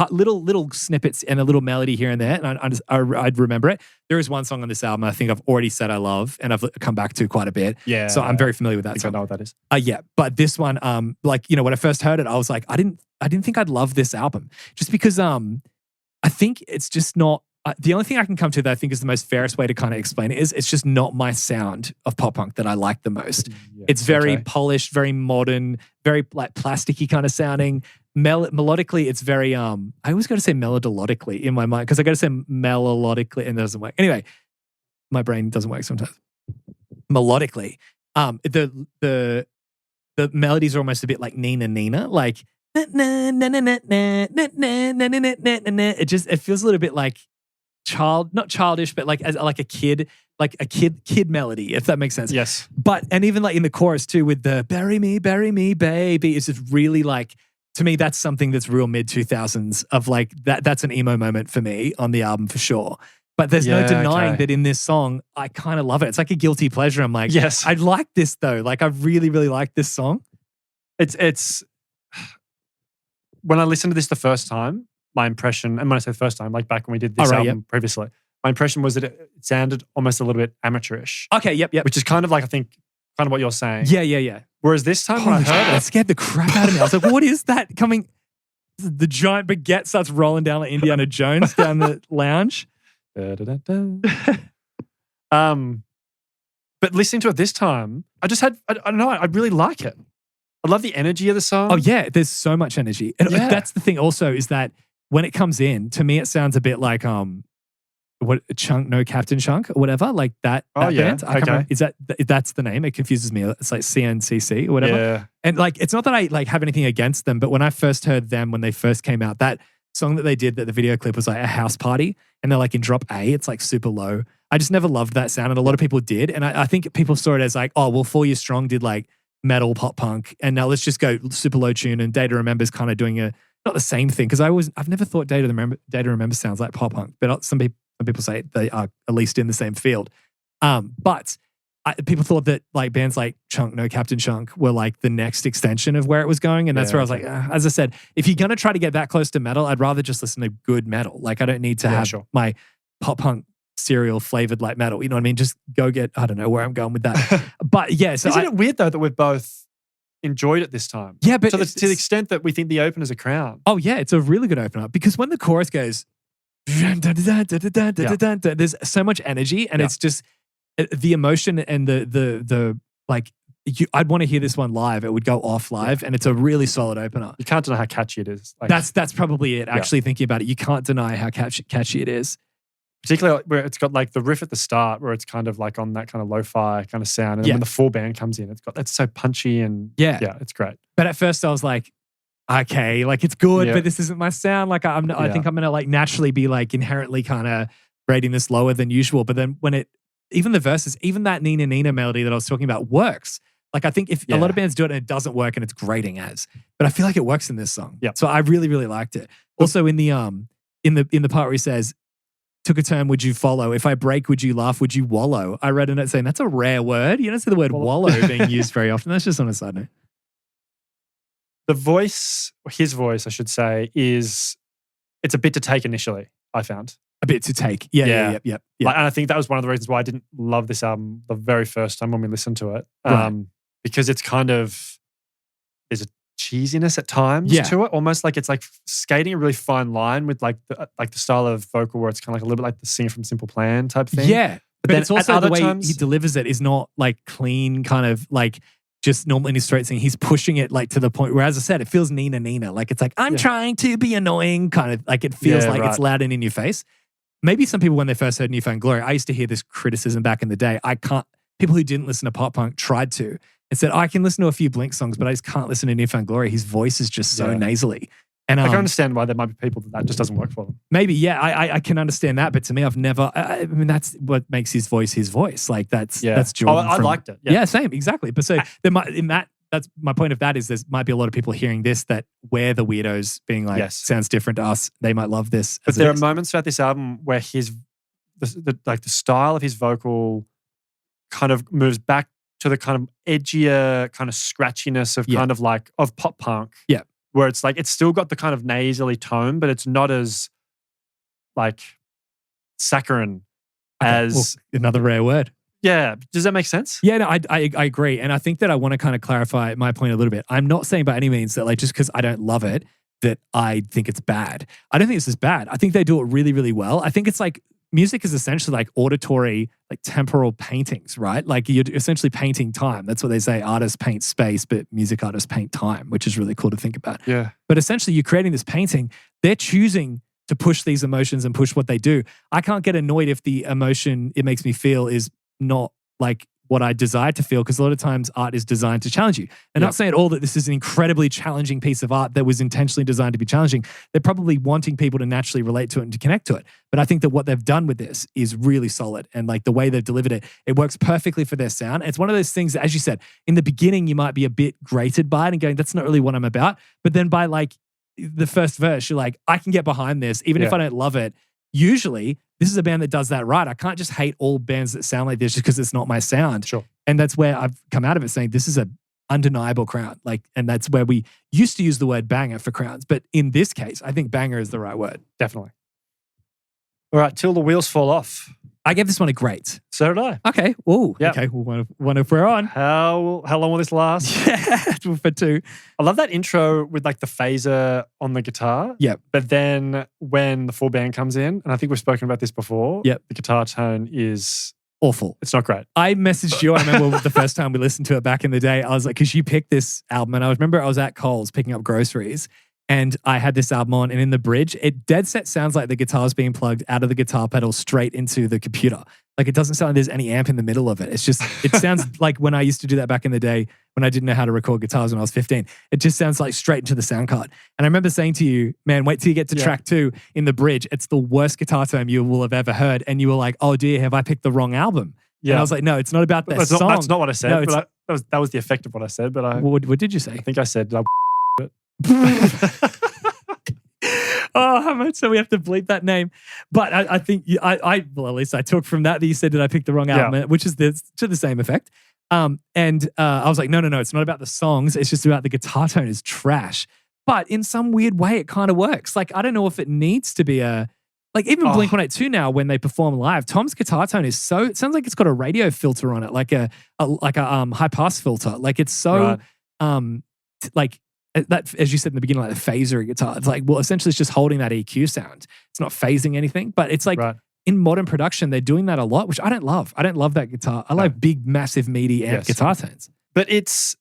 Little snippets and a little melody here and there, and I'd remember it. There is one song on this album I think I've already said I love, and I've come back to quite a bit. Yeah. So I'm very familiar with that song. I know what that is. Yeah. But this one, when I first heard it, I was like, I didn't think I'd love this album, just because I think it's just not. The only thing I can come to that I think is the most fairest way to kind of explain it is it's just not my sound of pop punk that I like the most. Yeah, it's very polished, very modern, very like plasticky kind of sounding. Melodically, it's very I always got to say melodologically in my mind because I got to say melodically and it doesn't work. Anyway, my brain doesn't work sometimes. Melodically, the melodies are almost a bit like Nina, like it feels a little bit like not childish, but like a kid melody, if that makes sense. Yes. But and even like in the chorus too, with the bury me, baby, it's just really like, to me, that's something that's real mid-2000s of like that's an emo moment for me on the album for sure. But there's no denying that in this song, I kind of love it. It's like a guilty pleasure. I'm like, yes, I like this though. Like I really, really like this song. It's when I listened to this the first time, my impression, and when I say the first time, like back when we did this album previously, my impression was that it sounded almost a little bit amateurish. Okay, yep. Which is kind of like, I think, kind of what you're saying. Yeah. Whereas this time when I heard it, scared the crap out of me. I was like, what is that coming? The giant baguette starts rolling down like Indiana Jones down the lounge. But listening to it this time, I just had, I don't know, I really like it. I love the energy of the song. Oh yeah, there's so much energy. And that's the thing also is that when it comes in, to me it sounds a bit like what Chunk, no Captain Chunk or whatever, like that band. I can't remember. That's the name? It confuses me. It's like CNCC or whatever. Yeah. And like, it's not that I like have anything against them, but when I first heard them when they first came out, that song that they did, that the video clip was like a house party, and they're like in drop A, it's like super low. I just never loved that sound, and a lot of people did. And I think people saw it as like, oh, well, 4 Years Strong did like metal pop punk, and now let's just go super low tune. And Data Remember's kind of doing not the same thing, because I've never thought Data Remember sounds like pop punk, but some people say they are at least in the same field. But people thought that like bands like Chunk, No Captain Chunk were like the next extension of where it was going. And that's where I was like, as I said, if you're going to try to get that close to metal, I'd rather just listen to good metal. Like I don't need to have my pop punk cereal flavored like metal. You know what I mean? Just go get, I don't know where I'm going with that. But yeah. So isn't it weird though that we've both enjoyed it this time? Yeah. But to the extent that we think the opener's a crown. Oh yeah. It's a really good opener, because when the chorus goes, there's so much energy, and it's just the emotion and the like. I'd want to hear this one live. It would go off live, and it's a really solid opener. You can't deny how catchy it is. Like, that's probably it. Actually, thinking about it, you can't deny how catchy it is. Particularly where it's got like the riff at the start, where it's kind of like on that kind of lo-fi kind of sound, and then when the full band comes in, it's so punchy and it's great. But at first, I was like, okay, like it's good, but this isn't my sound. Like I think I'm gonna like naturally be like inherently kind of rating this lower than usual. But then when even the verses, even that Nina Nina melody that I was talking about works. Like I think if a lot of bands do it and it doesn't work and it's grating as, but I feel like it works in this song. Yeah. So I really, really liked it. Also in the part where he says, "Took a turn, would you follow? If I break, would you laugh? Would you wallow?" I read in it saying that's a rare word. You don't see the word wallow being used very often. That's just on a side note. The voice, his voice, I should say, it's a bit to take initially, I found. A bit to take. Yeah. Like, and I think that was one of the reasons why I didn't love this album the very first time when we listened to it. Because it's kind of, there's a cheesiness at times to it, almost like it's like skating a really fine line with like the style of vocal where it's kind of like a little bit like the singer from Simple Plan type thing. Yeah. But then it's also the way times, he delivers it is not like clean, kind of like just normal in his straight singing. He's pushing it like to the point where, as I said, it feels Nina Nina. Like it's like, I'm trying to be annoying, kind of like it feels like it's loud and in your face. Maybe some people, when they first heard New Found Glory, I used to hear this criticism back in the day. People who didn't listen to pop punk tried to and said, I can listen to a few Blink songs, but I just can't listen to New Found Glory. His voice is just so nasally. And I can understand why there might be people that just doesn't work for them. Maybe, I can understand that. But to me, I've never, I mean, that's what makes his voice his voice. Like that's Jordan. I liked it. Yeah, same, exactly. But so that's my point of that is there might be a lot of people hearing this that we're the weirdos being like, sounds different to us. They might love this. But there are moments throughout this album where the style of his vocal kind of moves back to the kind of edgier kind of scratchiness of kind of like of pop punk. Yeah. Where it's like, it's still got the kind of nasally tone, but it's not as like saccharine as another rare word. Yeah. Does that make sense? Yeah, no, I agree. And I think that I want to kind of clarify my point a little bit. I'm not saying by any means that like just because I don't love it, that I think it's bad. I don't think this is bad. I think they do it really, really well. I think it's like music is essentially like auditory, like temporal paintings, right? Like you're essentially painting time. That's what they say. Artists paint space, but music artists paint time, which is really cool to think about. Yeah. But essentially you're creating this painting. They're choosing to push these emotions and push what they do. I can't get annoyed if the emotion it makes me feel is not like what I desire to feel, because a lot of times art is designed to challenge you. And not saying at all that this is an incredibly challenging piece of art that was intentionally designed to be challenging. They're probably wanting people to naturally relate to it and to connect to it. But I think that what they've done with this is really solid. And like the way they've delivered it, it works perfectly for their sound. It's one of those things that, as you said, in the beginning, you might be a bit grated by it and going, that's not really what I'm about. But then by like the first verse, you're like, I can get behind this, even if I don't love it. Usually, this is a band that does that right. I can't just hate all bands that sound like this just because it's not my sound. Sure. And that's where I've come out of it saying this is a undeniable crown. Like, and that's where we used to use the word banger for crowns. But in this case, I think banger is the right word. Definitely. All right, Till the Wheels Fall Off. I gave this one a great. So did I. Okay. Oh, okay. Well, one if we're on. How long will this last? Yeah, for two. I love that intro with like the phaser on the guitar. Yep. But then when the full band comes in, and I think we've spoken about this before, the guitar tone is awful. It's not great. I messaged you. I remember the first time we listened to it back in the day. I was like, because you picked this album, and I remember I was at Coles picking up groceries, and I had this album on, and in the bridge, it dead set sounds like the guitar's being plugged out of the guitar pedal straight into the computer. Like it doesn't sound like there's any amp in the middle of it. It's just, it sounds like when I used to do that back in the day when I didn't know how to record guitars when I was 15. It just sounds like straight into the sound card. And I remember saying to you, man, wait till you get to track 2 in the bridge. It's the worst guitar tone you will have ever heard. And you were like, oh dear, have I picked the wrong album? Yeah. And I was like, no, it's not about that song. That's not what I said. No, but that was the effect of what I said. But what did you say? I think I said, oh, how much? So we have to bleep that name. But I think well, at least I took from that you said, did I pick the wrong album? Which is to the same effect. And I was like, no, it's not about the songs. It's just about the guitar tone is trash. But in some weird way, it kind of works. Like, I don't know if it needs to be even Blink-182 now, when they perform live, Tom's guitar tone is so, it sounds like it's got a radio filter on it, like a high pass filter. Like it's so, that, as you said in the beginning, like the phaser guitar. It's like, well, essentially it's just holding that EQ sound. It's not phasing anything, but it's like in modern production, they're doing that a lot, which I don't love. I don't love that guitar. I like big, massive, meaty amp guitar tones. But it's,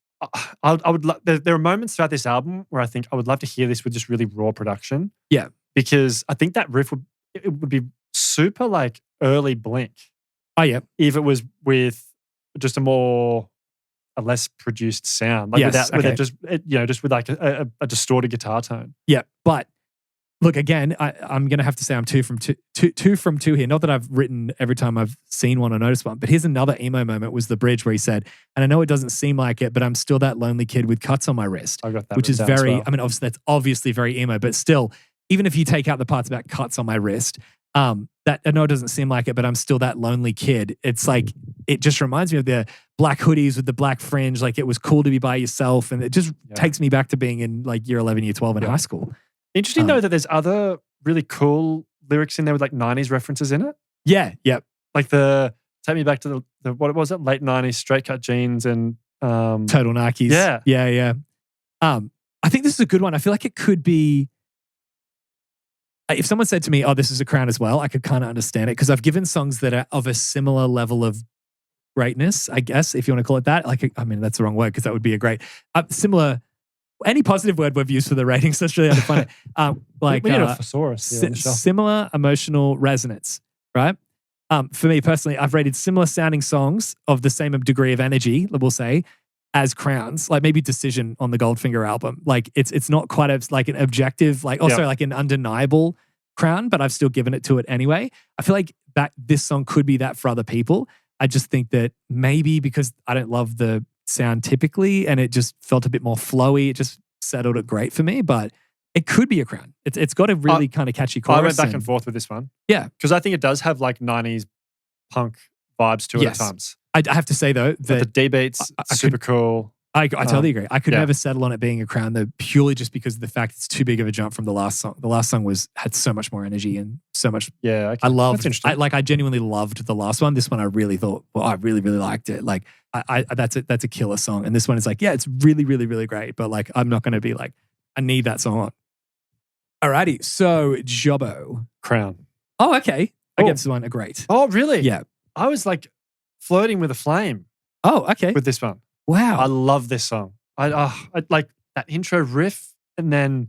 there are moments throughout this album where I think I would love to hear this with just really raw production. Yeah. Because I think that riff would be super like early Blink. Oh, yeah. If it was with just a less produced sound, like just with like a distorted guitar tone. Yeah, but look, again, I'm going to have to say I'm two from two here. Not that I've written every time I've seen one or noticed one, but here's another emo moment was the bridge where he said, and I know it doesn't seem like it, but I'm still that lonely kid with cuts on my wrist. I got that, which is very, I mean, obviously that's obviously very emo, but still, even if you take out the parts about cuts on my wrist, that I know it doesn't seem like it, but I'm still that lonely kid. It's like, it just reminds me of the black hoodies with the black fringe. Like it was cool to be by yourself. And it just takes me back to being in like year 11, year 12 in high school. Interesting though that there's other really cool lyrics in there with like 90s references in it. Yeah. Yep. Like take me back to the what was it? Late 90s straight cut jeans and Total Nikes. Yeah. Yeah. I think this is a good one. I feel like it could be, if someone said to me, oh, this is a Crown as well, I could kind of understand it because I've given songs that are of a similar level of greatness, I guess, if you want to call it that. Like, I mean, that's the wrong word because that would be a great, similar, any positive word we've used for the ratings, that's really how to find it. Like, we need a thesaurus. Similar emotional resonance, right? For me personally, I've rated similar sounding songs of the same degree of energy, we'll say, as Crowns, like maybe Decision on the Goldfinger album. Like it's not quite like an objective, like also like an undeniable Crown, but I've still given it to it anyway. I feel like that this song could be that for other people. I just think that maybe because I don't love the sound typically and it just felt a bit more flowy, it just settled it great for me, but it could be a Crown. It's got a really kind of catchy chorus. I went back and forth with this one. Yeah. Because I think it does have like 90s punk vibes to it at times. I have to say though that the D beats super cool. I totally agree. I could never settle on it being a Crown though, purely just because of the fact it's too big of a jump from the last song. The last song had so much more energy and so much. Yeah, okay. I loved. I genuinely loved the last one. This one I really thought. Well, I really liked it. Like that's a killer song. And this one is like, yeah, it's really really great. But like, I'm not going to be like, I need that song on. Alrighty, so Jobbo Crown. Oh, okay. I give this one a great. Oh, really? Yeah. I was like flirting with a flame. Oh, okay. With this one. Wow. I love this song. I like that intro riff and then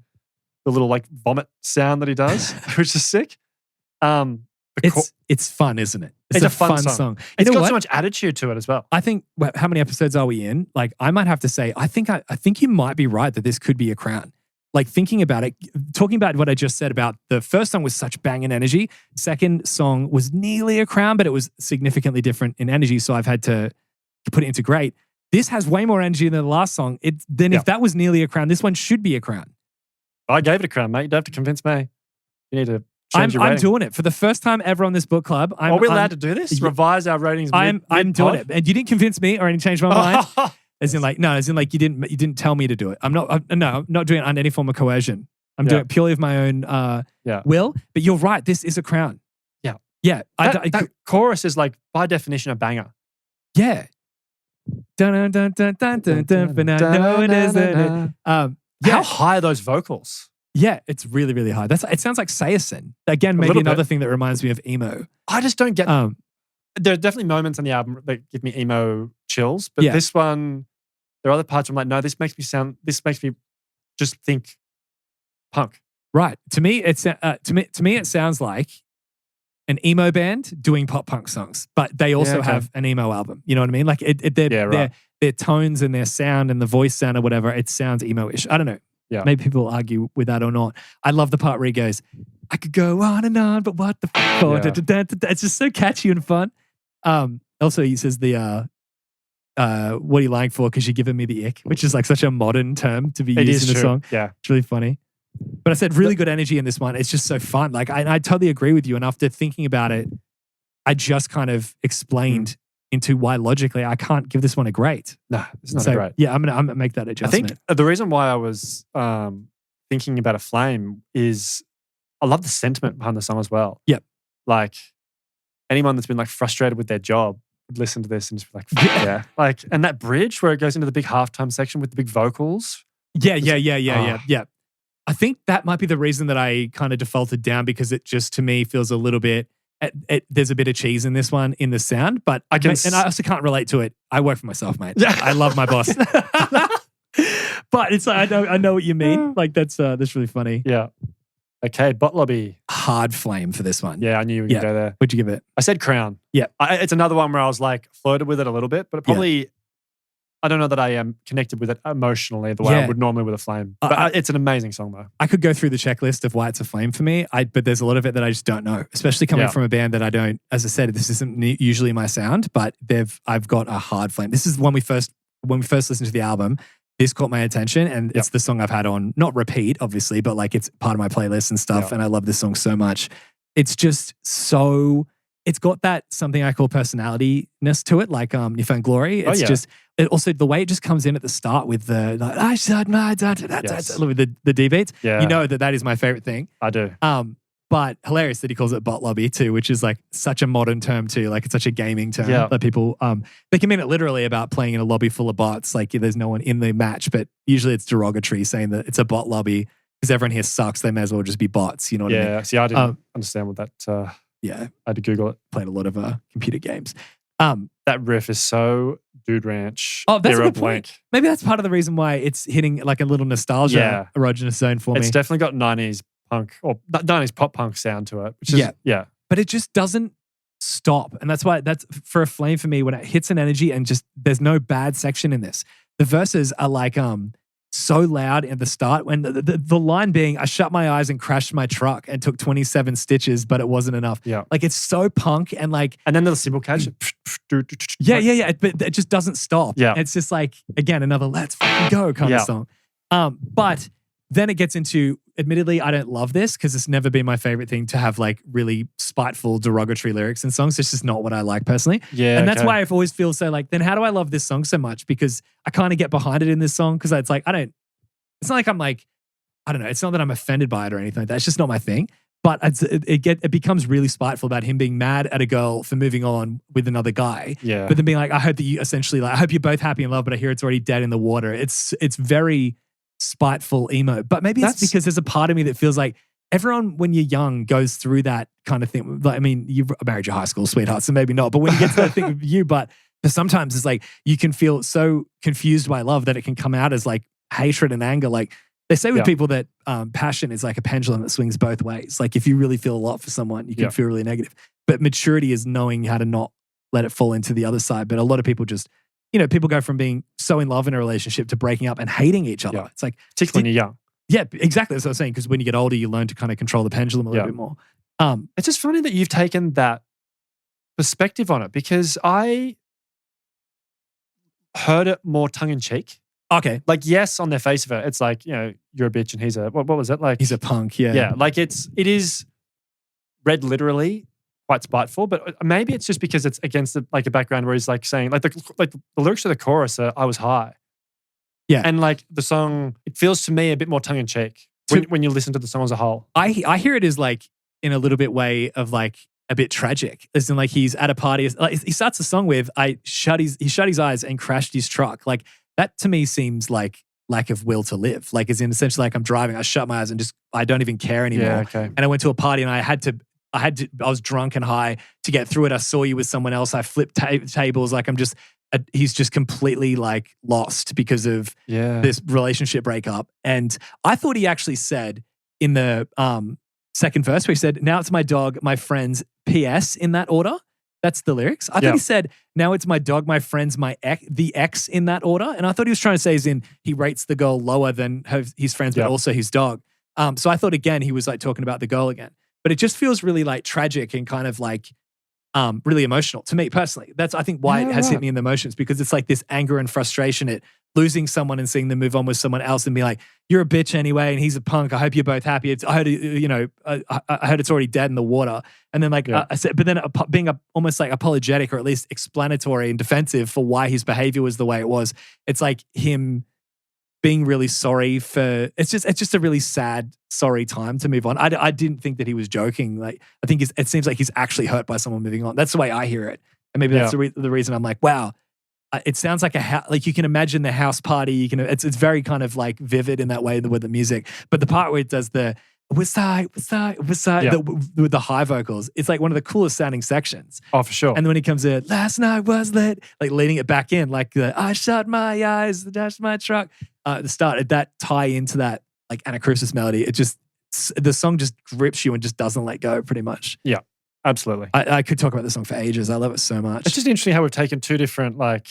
the little like vomit sound that he does, which is sick. It's fun, isn't it? It's a fun song. It's got so much attitude to it as well. I think, how many episodes are we in? Like, I might have to say, I think you might be right that this could be a Crown. Like thinking about it, talking about what I just said about the first song was such banging energy. Second song was nearly a Crown, but it was significantly different in energy. So I've had to put it into great. This has way more energy than the last song. If that was nearly a Crown, this one should be a Crown. I gave it a Crown, mate. You don't have to convince me. You need to change your rating. I'm doing it for the first time ever on this book club. Are we allowed to do this? Revise our ratings. I'm doing it, and you didn't convince me or any change my mind. As in like you didn't tell me to do it. I'm not doing it under any form of coercion. I'm doing it purely of my own will. But you're right. This is a Crown. Yeah. That chorus is like by definition a banger. Yeah. Dun dun dun dun dun dun. But now no one is it. How high are those vocals? Yeah, it's really really high. It sounds like Sayerson. Again, maybe another thing that reminds me of emo. I just don't get. There are definitely moments on the album that give me emo chills, but this one, there are other parts where I'm like, no, this makes me just think punk. Right. To me, it sounds like an emo band doing pop punk songs, but they also have an emo album. You know what I mean? Like their tones and their sound and the voice sound or whatever, it sounds emo-ish. I don't know. Yeah. Maybe people argue with that or not. I love the part where he goes, I could go on and on, but what the fuck? Yeah. It's just so catchy and fun. Also, he says what are you lying for? Because you're giving me the ick, which is like such a modern term to be used in a song. Yeah. It's really funny. But I said really good energy in this one. It's just so fun. Like I totally agree with you. And after thinking about it, I just kind of explained into why logically I can't give this one a grade. No, it's not a grade. Yeah, I'm gonna make that adjustment. I think the reason why I was thinking about A Flame is I love the sentiment behind the song as well. Yep. Like anyone that's been like frustrated with their job would listen to this and just be like, yeah. Like, and that bridge where it goes into the big halftime section with the big vocals. Yeah. I think that might be the reason that I kind of defaulted down because it just to me feels a little bit. There's a bit of cheese in this one in the sound, but I also can't relate to it. I work for myself, mate. I love my boss, but it's like I know what you mean. Like that's really funny. Yeah. Okay, Bot Lobby. Hard flame for this one. Yeah, I knew you were going to go there. What'd you give it? I said Crown. Yeah. It's another one where I was like flirted with it a little bit, but it probably, I don't know that I am connected with it emotionally the way I would normally with A Flame. But it's an amazing song though. I could go through the checklist of why it's a flame for me, but there's a lot of it that I just don't know, especially coming from a band that I don't, as I said, this isn't usually my sound, but I've got a hard flame. This is when we first listened to the album. This caught my attention and it's the song I've had on, not repeat, obviously, but like it's part of my playlist and stuff. And I love this song so much. It's just it's got that something I call personality-ness to it, like You Found Glory. It's just, also the way it just comes in at the start with the, like, I shot my with the D beats. Yeah. You know that is my favorite thing. I do. But hilarious that he calls it bot lobby too, which is like such a modern term too. Like it's such a gaming term that people, they can mean it literally about playing in a lobby full of bots. Like there's no one in the match, but usually it's derogatory saying that it's a bot lobby because everyone here sucks. They may as well just be bots. You know what I mean? Yeah. See, I didn't understand what that, I had to Google it. Played a lot of computer games. That riff is so Dude Ranch. Oh, that's a good point. Maybe that's part of the reason why it's hitting like a little nostalgia erogenous zone for me. It's definitely got 90s punk or 90s pop punk sound to it. Which is, but it just doesn't stop. And that's why that's for A Flame for me when it hits an energy and just there's no bad section in this. The verses are like so loud at the start when the line being I shut my eyes and crashed my truck and took 27 stitches but it wasn't enough. Yeah. Like it's so punk and like and then the cymbal catch. But it just doesn't stop. Yeah. It's just like again another let's fucking go kind of song. But then it gets into, admittedly, I don't love this because it's never been my favorite thing to have like really spiteful, derogatory lyrics in songs. It's just not what I like personally. Yeah, and that's why I've always feel so like, then how do I love this song so much? Because I kind of get behind it in this song because it's like, it's not like I'm like, I don't know. It's not that I'm offended by it or anything like that. It's just not my thing. But it becomes really spiteful about him being mad at a girl for moving on with another guy. Yeah. But then being like, I hope that you essentially like, I hope you're both happy in love, but I hear it's already dead in the water. It's very spiteful emo, but maybe it's because there's a part of me that feels like everyone when you're young goes through that kind of thing. Like, I mean, you've married your high school sweetheart, so maybe not, but when you get to that thing with you, but sometimes it's like you can feel so confused by love that it can come out as like hatred and anger. Like they say with people that passion is like a pendulum that swings both ways. Like if you really feel a lot for someone, you can feel really negative, but maturity is knowing how to not let it fall into the other side. But a lot of people just, people go from being so in love in a relationship to breaking up and hating each other. Yeah. It's like, particularly when you're young. Yeah, exactly. That's what I was saying. Because when you get older, you learn to kind of control the pendulum a little bit more. It's just funny that you've taken that perspective on it because I heard it more tongue in cheek. Okay. Like, yes, on their face of it, it's like, you're a bitch and he's a, what was it? Like, he's a punk. Yeah. Yeah. Like it is read literally quite spiteful, but maybe it's just because it's against a background where he's like saying the lyrics to the chorus are I was high. Yeah. And like the song, it feels to me a bit more tongue in cheek when you listen to the song as a whole. I hear it as like in a little bit way of like a bit tragic. As in like he's at a party. Like he starts the song with he shut his eyes and crashed his truck. Like that to me seems like lack of will to live. Like as in essentially like I'm driving, I shut my eyes and just I don't even care anymore. Yeah, okay. And I went to a party and I was drunk and high to get through it. I saw you with someone else. I flipped tables. Like he's just completely like lost because of this relationship breakup. And I thought he actually said in the second verse where he said, "Now it's my dog, my friends, P.S." in that order. That's the lyrics. I thought he said, "Now it's my dog, my friends, the X" in that order. And I thought he was trying to say as in he rates the girl lower than his friends, but also his dog. So I thought again, he was like talking about the girl again. But it just feels really like tragic and kind of like really emotional to me personally. That's, I think, why it has hit me in the emotions, because it's like this anger and frustration at losing someone and seeing them move on with someone else and be like, "You're a bitch anyway, and he's a punk. I hope you're both happy." I heard, I heard it's already dead in the water. And then I said, but then being almost like apologetic or at least explanatory and defensive for why his behavior was the way it was. It's like him being really sorry for, it's just a really sad, sorry time to move on. I didn't think that he was joking. Like, I think it seems like he's actually hurt by someone moving on. That's the way I hear it. And maybe that's the reason I'm like, wow, it sounds like like you can imagine the house party. It's very kind of like vivid in that way with the music. But the part where it does the with the high vocals, it's like one of the coolest sounding sections. Oh, for sure. And then when he comes in, "Last night was lit," like leading it back in, like "I shut my eyes, dashed my truck." The start, that tie into that like Anacrusis melody, the song just grips you and just doesn't let go pretty much. Yeah, absolutely. I could talk about this song for ages. I love it so much. It's just interesting how we've taken two different like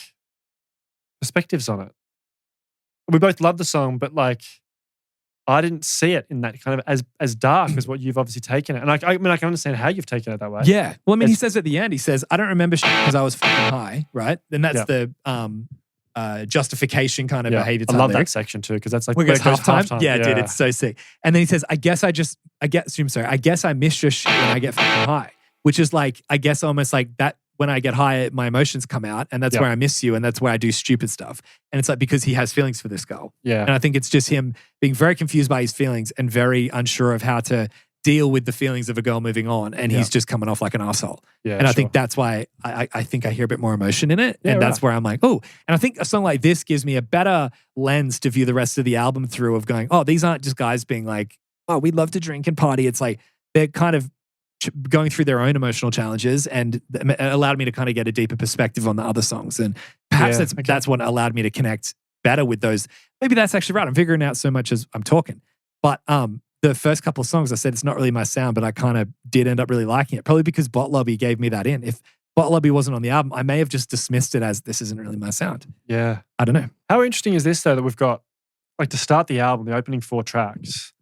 perspectives on it. We both love the song, but like I didn't see it in that kind of as dark as what you've obviously taken it. And I can understand how you've taken it that way. Yeah. Well, I mean, he says at the end, he says, "I don't remember shit because I was fucking high," right? And that's the justification kind of behavior. I love that section too, because that's like where it goes halftime. Yeah, yeah, dude, it's so sick. And then he says, I guess I miss your shit when I get fucking high," which is like, I guess almost like that. When I get high, my emotions come out, and that's where I miss you, and that's where I do stupid stuff. And it's like because he has feelings for this girl. Yeah. And I think it's just him being very confused by his feelings and very unsure of how to deal with the feelings of a girl moving on, and he's just coming off like an asshole. Yeah, and I think that's why I think I hear a bit more emotion in it, and that's where I'm like, oh. And I think a song like this gives me a better lens to view the rest of the album through, of going, oh, these aren't just guys being like, oh, we love to drink and party. It's like they're kind of going through their own emotional challenges, and it allowed me to kind of get a deeper perspective on the other songs. And perhaps that's what allowed me to connect better with those. Maybe that's actually right. I'm figuring out so much as I'm talking. But the first couple of songs, I said it's not really my sound, but I kind of did end up really liking it. Probably because Bot Lobby gave me that in. If Bot Lobby wasn't on the album, I may have just dismissed it as this isn't really my sound. Yeah. I don't know. How interesting is this though, that we've got, like, to start the album, the opening 4 tracks,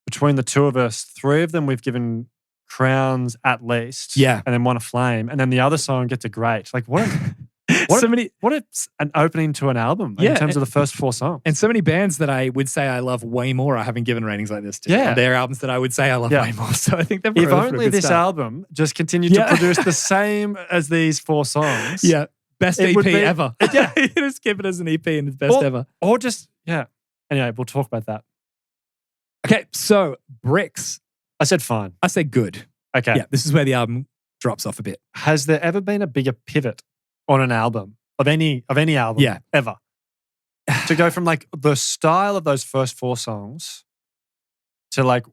between the two of us, 3 of them we've given crowns at least. Yeah. And then 1 a flame. And then the other song gets a great. Like, what an opening to an album in terms of the first 4 songs. And so many bands that I would say I love way more, I haven't given ratings like this to. Yeah. And they're albums that I would say I love way more. So I think they've if only this album just continued to produce the same as these 4 songs. Yeah. Best EP ever. Yeah. You just give it as an EP and it's best ever. Or just, Anyway, we'll talk about that. Okay. So Bricks. I said fine. I said good. Okay. Yeah. This is where the album drops off a bit. Has there ever been a bigger pivot on an album of any album ever? To go from like the style of those first 4 songs to like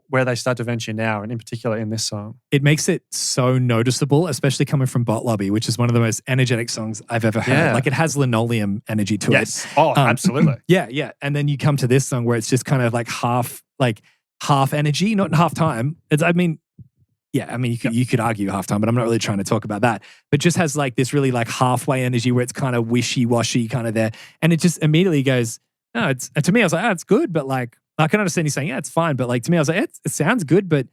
where they start to venture now, and in particular in this song. It makes it so noticeable, especially coming from Bot Lobby, which is one of the most energetic songs I've ever heard. Yeah. Like, it has linoleum energy to it. Oh, absolutely. Yeah. And then you come to this song where it's just kind of like half energy, not half time. You could argue half time, but I'm not really trying to talk about that. But just has like this really like halfway energy where it's kind of wishy-washy kind of there. And it just immediately goes, no, to me, I was like, it's good, but like, I can understand you saying, it's fine. But like, to me, I was like, it sounds good, but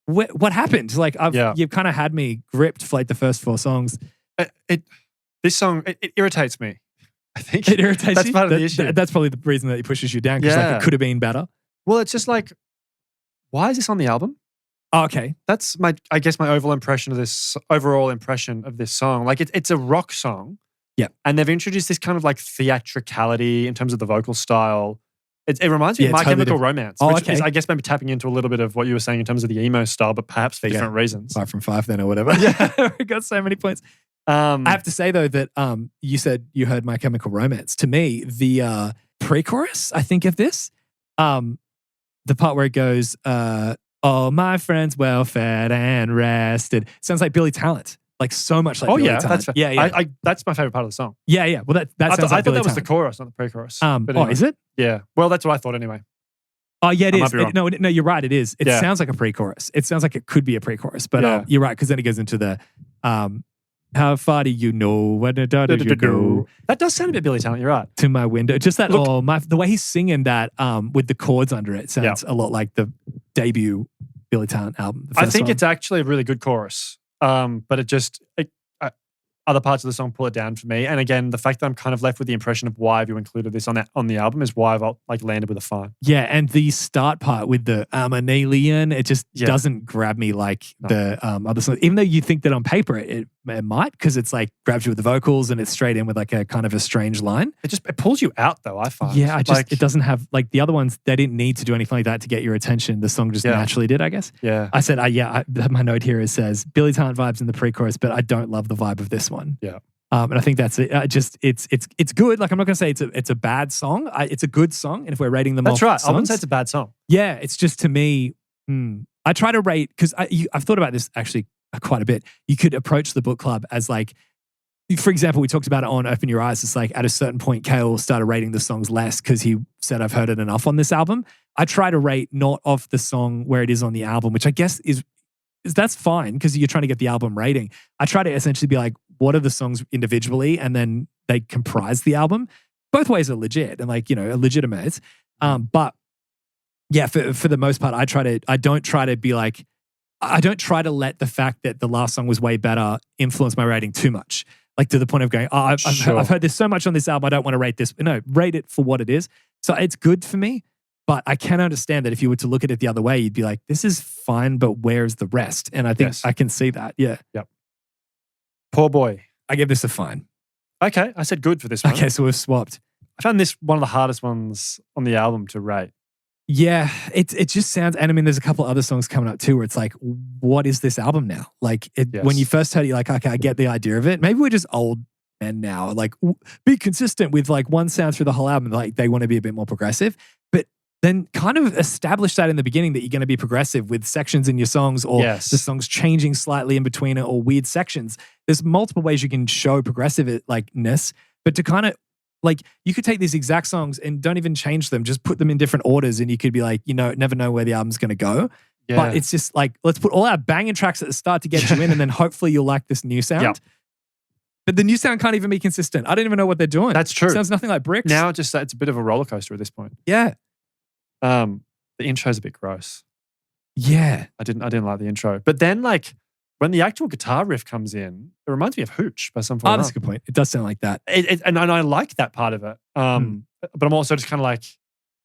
what happened? Like, you've kind of had me gripped for like the first 4 songs. This song, it irritates me. I think it irritates you. That's part of the issue. That's probably the reason that it pushes you down, because like it could have been better. Well, it's just like, why is this on the album? Oh, okay. That's my overall impression of this song. Like, it's a rock song. Yeah. And they've introduced this kind of like theatricality in terms of the vocal style. It reminds me of My Chemical Romance, which is, I guess, maybe tapping into a little bit of what you were saying in terms of the emo style, but perhaps for different reasons. 5 from 5 then or whatever. Yeah. We got so many points. I have to say though that you said you heard My Chemical Romance. To me, the pre-chorus, I think of this, the part where it goes, all my friends well fed and rested, sounds like Billy Talent. Like so much like Billy Talent. That's fair. Yeah. That's my favorite part of the song. Yeah. Well, that sounds like I thought Billy that was Talent. the chorus, not the pre-chorus. But anyway. Is it? Yeah. Well, that's what I thought anyway. Oh, yeah, it I is. might be wrong. No, you're right. It is. It Yeah. sounds like a pre-chorus. It sounds like it could be a pre-chorus, but Yeah. you're right, because then it goes into the how far do you know? When do you go That does sound a bit Billy Talent. You're right. to my window? Just that. Look- The way he's singing that with the chords under it sounds a lot like the debut Billy Talent album. I think it's actually a really good chorus, but other parts of the song pull it down for me. And again, the fact that I'm kind of left with the impression of why have you included this on the album is why I've like landed with a fine. Yeah, and the start part with the I'm an alien, it just doesn't grab me like the other songs. Even though you think that on paper it might, because it's like grabs you with the vocals and it's straight in with like a kind of a strange line. It pulls you out though, I find. Yeah, it doesn't have like the other ones. They didn't need to do anything like that to get your attention. The song just naturally did, I guess. Yeah. I said, my note here says Billy Talent vibes in the pre-chorus, but I don't love the vibe of this one. Yeah. And I think that's it. It's good. Like I'm not going to say it's a bad song. It's a good song. And if we're rating them, that's off right. songs, I wouldn't say it's a bad song. Yeah, it's just to me. I try to rate because I've thought about this actually quite a bit. You could approach the book club as like, for example, we talked about it on Open Your Eyes. It's like at a certain point, Kale started rating the songs less because he said, I've heard it enough on this album. I try to rate not off the song where it is on the album, which I guess is that's fine because you're trying to get the album rating. I try to essentially be like, what are the songs individually? And then they comprise the album. Both ways are legit and like, are legitimate. But yeah, for the most part, I don't try to let the fact that the last song was way better influence my rating too much. Like to the point of going, I've heard this so much on this album, I don't want to rate this. No, rate it for what it is. So it's good for me. But I can understand that if you were to look at it the other way, you'd be like, this is fine, but where's the rest? And I think I can see that. Yeah. Yep. Poor boy. I give this a fine. Okay. I said good for this one. Okay, so we've swapped. I found this one of the hardest ones on the album to rate. Yeah, it just sounds, and I mean, there's a couple other songs coming up too where it's like, what is this album now? Like, when you first heard it, you're like, okay, I get the idea of it. Maybe we're just old men now. Like, be consistent with like one sound through the whole album. Like, they want to be a bit more progressive. But then kind of establish that in the beginning that you're going to be progressive with sections in your songs or the songs changing slightly in between it or weird sections. There's multiple ways you can show progressive likeness, but to kind of like, you could take these exact songs and don't even change them, just put them in different orders and you could be like, never know where the album's going to go. Yeah. But it's just like, let's put all our banging tracks at the start to get you in and then hopefully you'll like this new sound. Yep. But the new sound can't even be consistent. I don't even know what they're doing. That's true. It sounds nothing like Bricks. Now it's a bit of a roller coaster at this point. Yeah. The intro's a bit gross. Yeah. I didn't like the intro. But then like when the actual guitar riff comes in, it reminds me of Hooch by some point. Oh, that's a good point. It does sound like that. And I like that part of it. But I'm also just kind of like,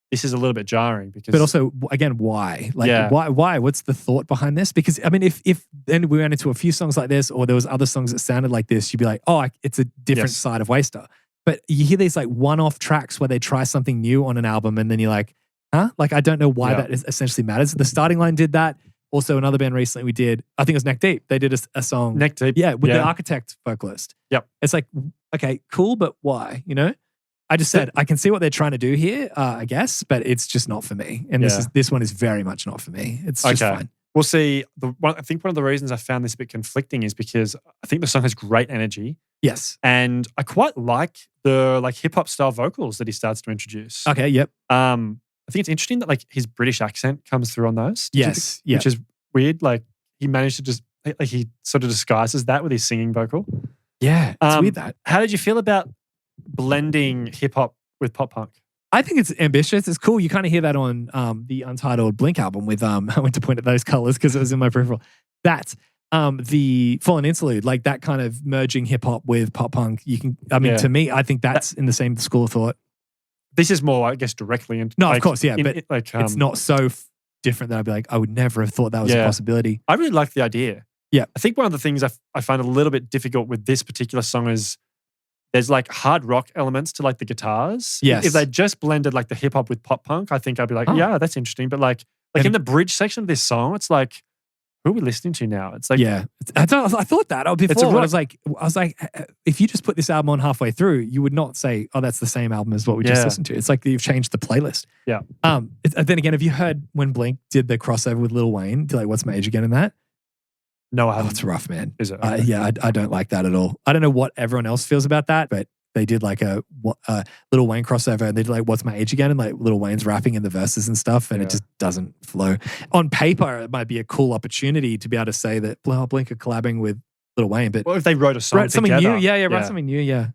this is a little bit jarring because. But also, again, why? Like, why? What's the thought behind this? Because I mean, if then we went into a few songs like this, or there was other songs that sounded like this, you'd be like, oh, it's a different side of Waster. But you hear these like one-off tracks where they try something new on an album, and then you're like, huh? Like, I don't know why that essentially matters. The Starting Line did that. Also, another band recently we did, I think it was Neck Deep. They did a song. Neck Deep. Yeah, with the Architect vocalist. Yep. It's like, okay, cool, but why? I just said, I can see what they're trying to do here, I guess, but it's just not for me. And this one is very much not for me. It's just fine. We'll see. I think one of the reasons I found this a bit conflicting is because I think the song has great energy. Yes. And I quite like the like hip hop style vocals that he starts to introduce. Okay, yep. I think it's interesting that like his British accent comes through on those. Yes. Which is weird. Like he managed to just, like he sort of disguises that with his singing vocal. Yeah, it's weird that. How did you feel about blending hip hop with pop punk? I think it's ambitious. It's cool. You kind of hear that on the Untitled Blink album with, I went to point at those colors because it was in my peripheral. That's the Fallen Interlude, like that kind of merging hip hop with pop punk. To me, I think that's in the same school of thought. This is more, I guess, directly into. No, of course, yeah, but it's not so different that I'd be like, I would never have thought that was a possibility. I really like the idea. Yeah. I think one of the things I find a little bit difficult with this particular song is there's like hard rock elements to like the guitars. Yes. If they just blended like the hip hop with pop punk, I think I'd be like, yeah, that's interesting. But like in the bridge section of this song, it's like, who are we listening to now? It's like, I thought that before. I was like, if you just put this album on halfway through, you would not say, oh, that's the same album as what we just listened to. It's like you've changed the playlist. Yeah. Then again, have you heard when Blink did the crossover with Lil Wayne? Do you like What's My Age Again in that? No, I haven't. It's rough, man. Is it? Okay. I don't like that at all. I don't know what everyone else feels about that, but they did like a Lil Wayne crossover, and they did like "What's My Age Again," and like Lil Wayne's rapping in the verses and stuff, and it just doesn't flow. On paper, it might be a cool opportunity to be able to say that Blink are collabing with Lil Wayne, but if they wrote a song write something together, new, write something new, yeah.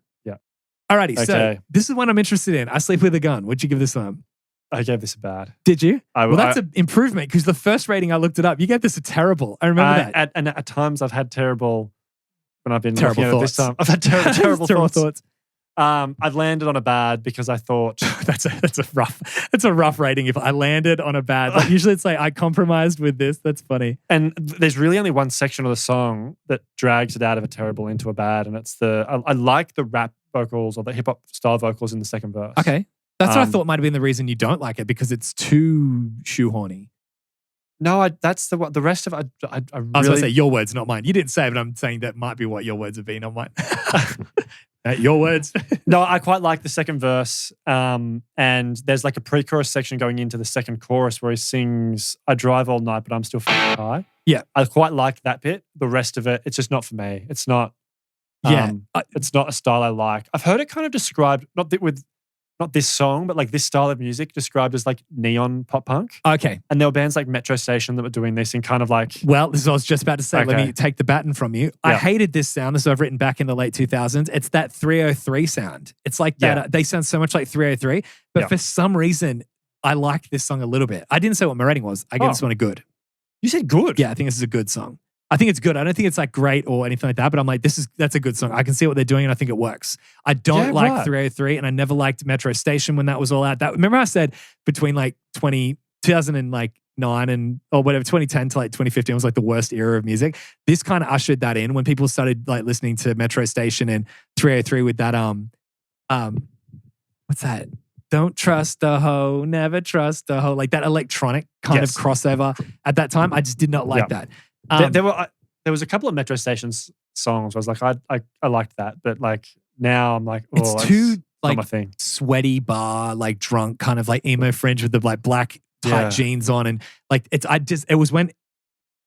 Alrighty, Okay. so this is one I'm interested in. I Sleep With a Gun. What'd you give this one? I gave this a bad. Did you? Well, that's an improvement because the first rating I looked it up, you gave this a terrible. I remember that. And at times I've had terrible when I've been terrible looking thoughts. at it this time. I've had terrible thoughts. I've landed on a bad because I thought that's a rough rating. If I landed on a bad, like usually it's like I compromised with this. That's funny. And there's really only one section of the song that drags it out of a terrible into a bad, and it's I like the rap vocals or the hip hop style vocals in the second verse. Okay. That's what I thought might have been the reason you don't like it, because it's too shoehorny. No, that's the rest of it. I really... I was going to say your words, not mine. You didn't say it, but I'm saying that might be what your words have been, not mine. Your words. No, I quite like the second verse. And there's like a pre-chorus section going into the second chorus where he sings, "I drive all night, but I'm still high." Yeah. I quite like that bit. The rest of it, it's just not for me. It's not. It's not a style I like. I've heard it kind of described, not this song, but like this style of music described as like neon pop punk. Okay. And there were bands like Metro Station that were doing this in kind of like... Well, this is what I was just about to say. Okay. Let me take the baton from you. I hated this sound. This I've written back in the late 2000s. It's that 303 sound. It's like that. They sound so much like 303. But for some reason, I liked this song a little bit. I didn't say what my rating was. I gave this one a good. You said good? Yeah, I think this is a good song. I think it's good. I don't think it's like great or anything like that, but I'm like, that's a good song. I can see what they're doing and I think it works. I don't like 303, and I never liked Metro Station when that was all out. Remember I said between like 2009 and or whatever, 2010 to like 2015 was like the worst era of music. This kind of ushered that in when people started like listening to Metro Station and 303 with that what's that? Don't trust a hoe, never trust a hoe. Like that electronic kind of crossover at that time. I just did not like that. There was a couple of Metro Stations songs where I was like, I liked that, but like now I'm like, it's too like my thing. Sweaty bar, like drunk, kind of like emo fringe with the like black tight jeans on, and like it was when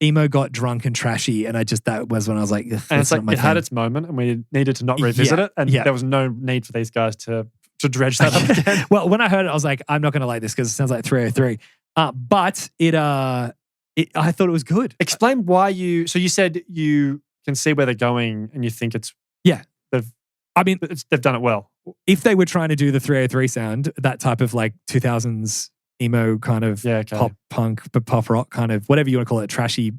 emo got drunk and trashy, and that was when I was like, and it's like it had its moment, and we needed to not revisit it, and there was no need for these guys to dredge that up again. Well, when I heard it, I was like, I'm not going to like this because it sounds like 303, but I thought it was good. Explain why So you said you can see where they're going and you think it's... Yeah. They've done it well. If they were trying to do the 303 sound, that type of like 2000s emo kind of pop punk, but pop rock kind of, whatever you want to call it, trashy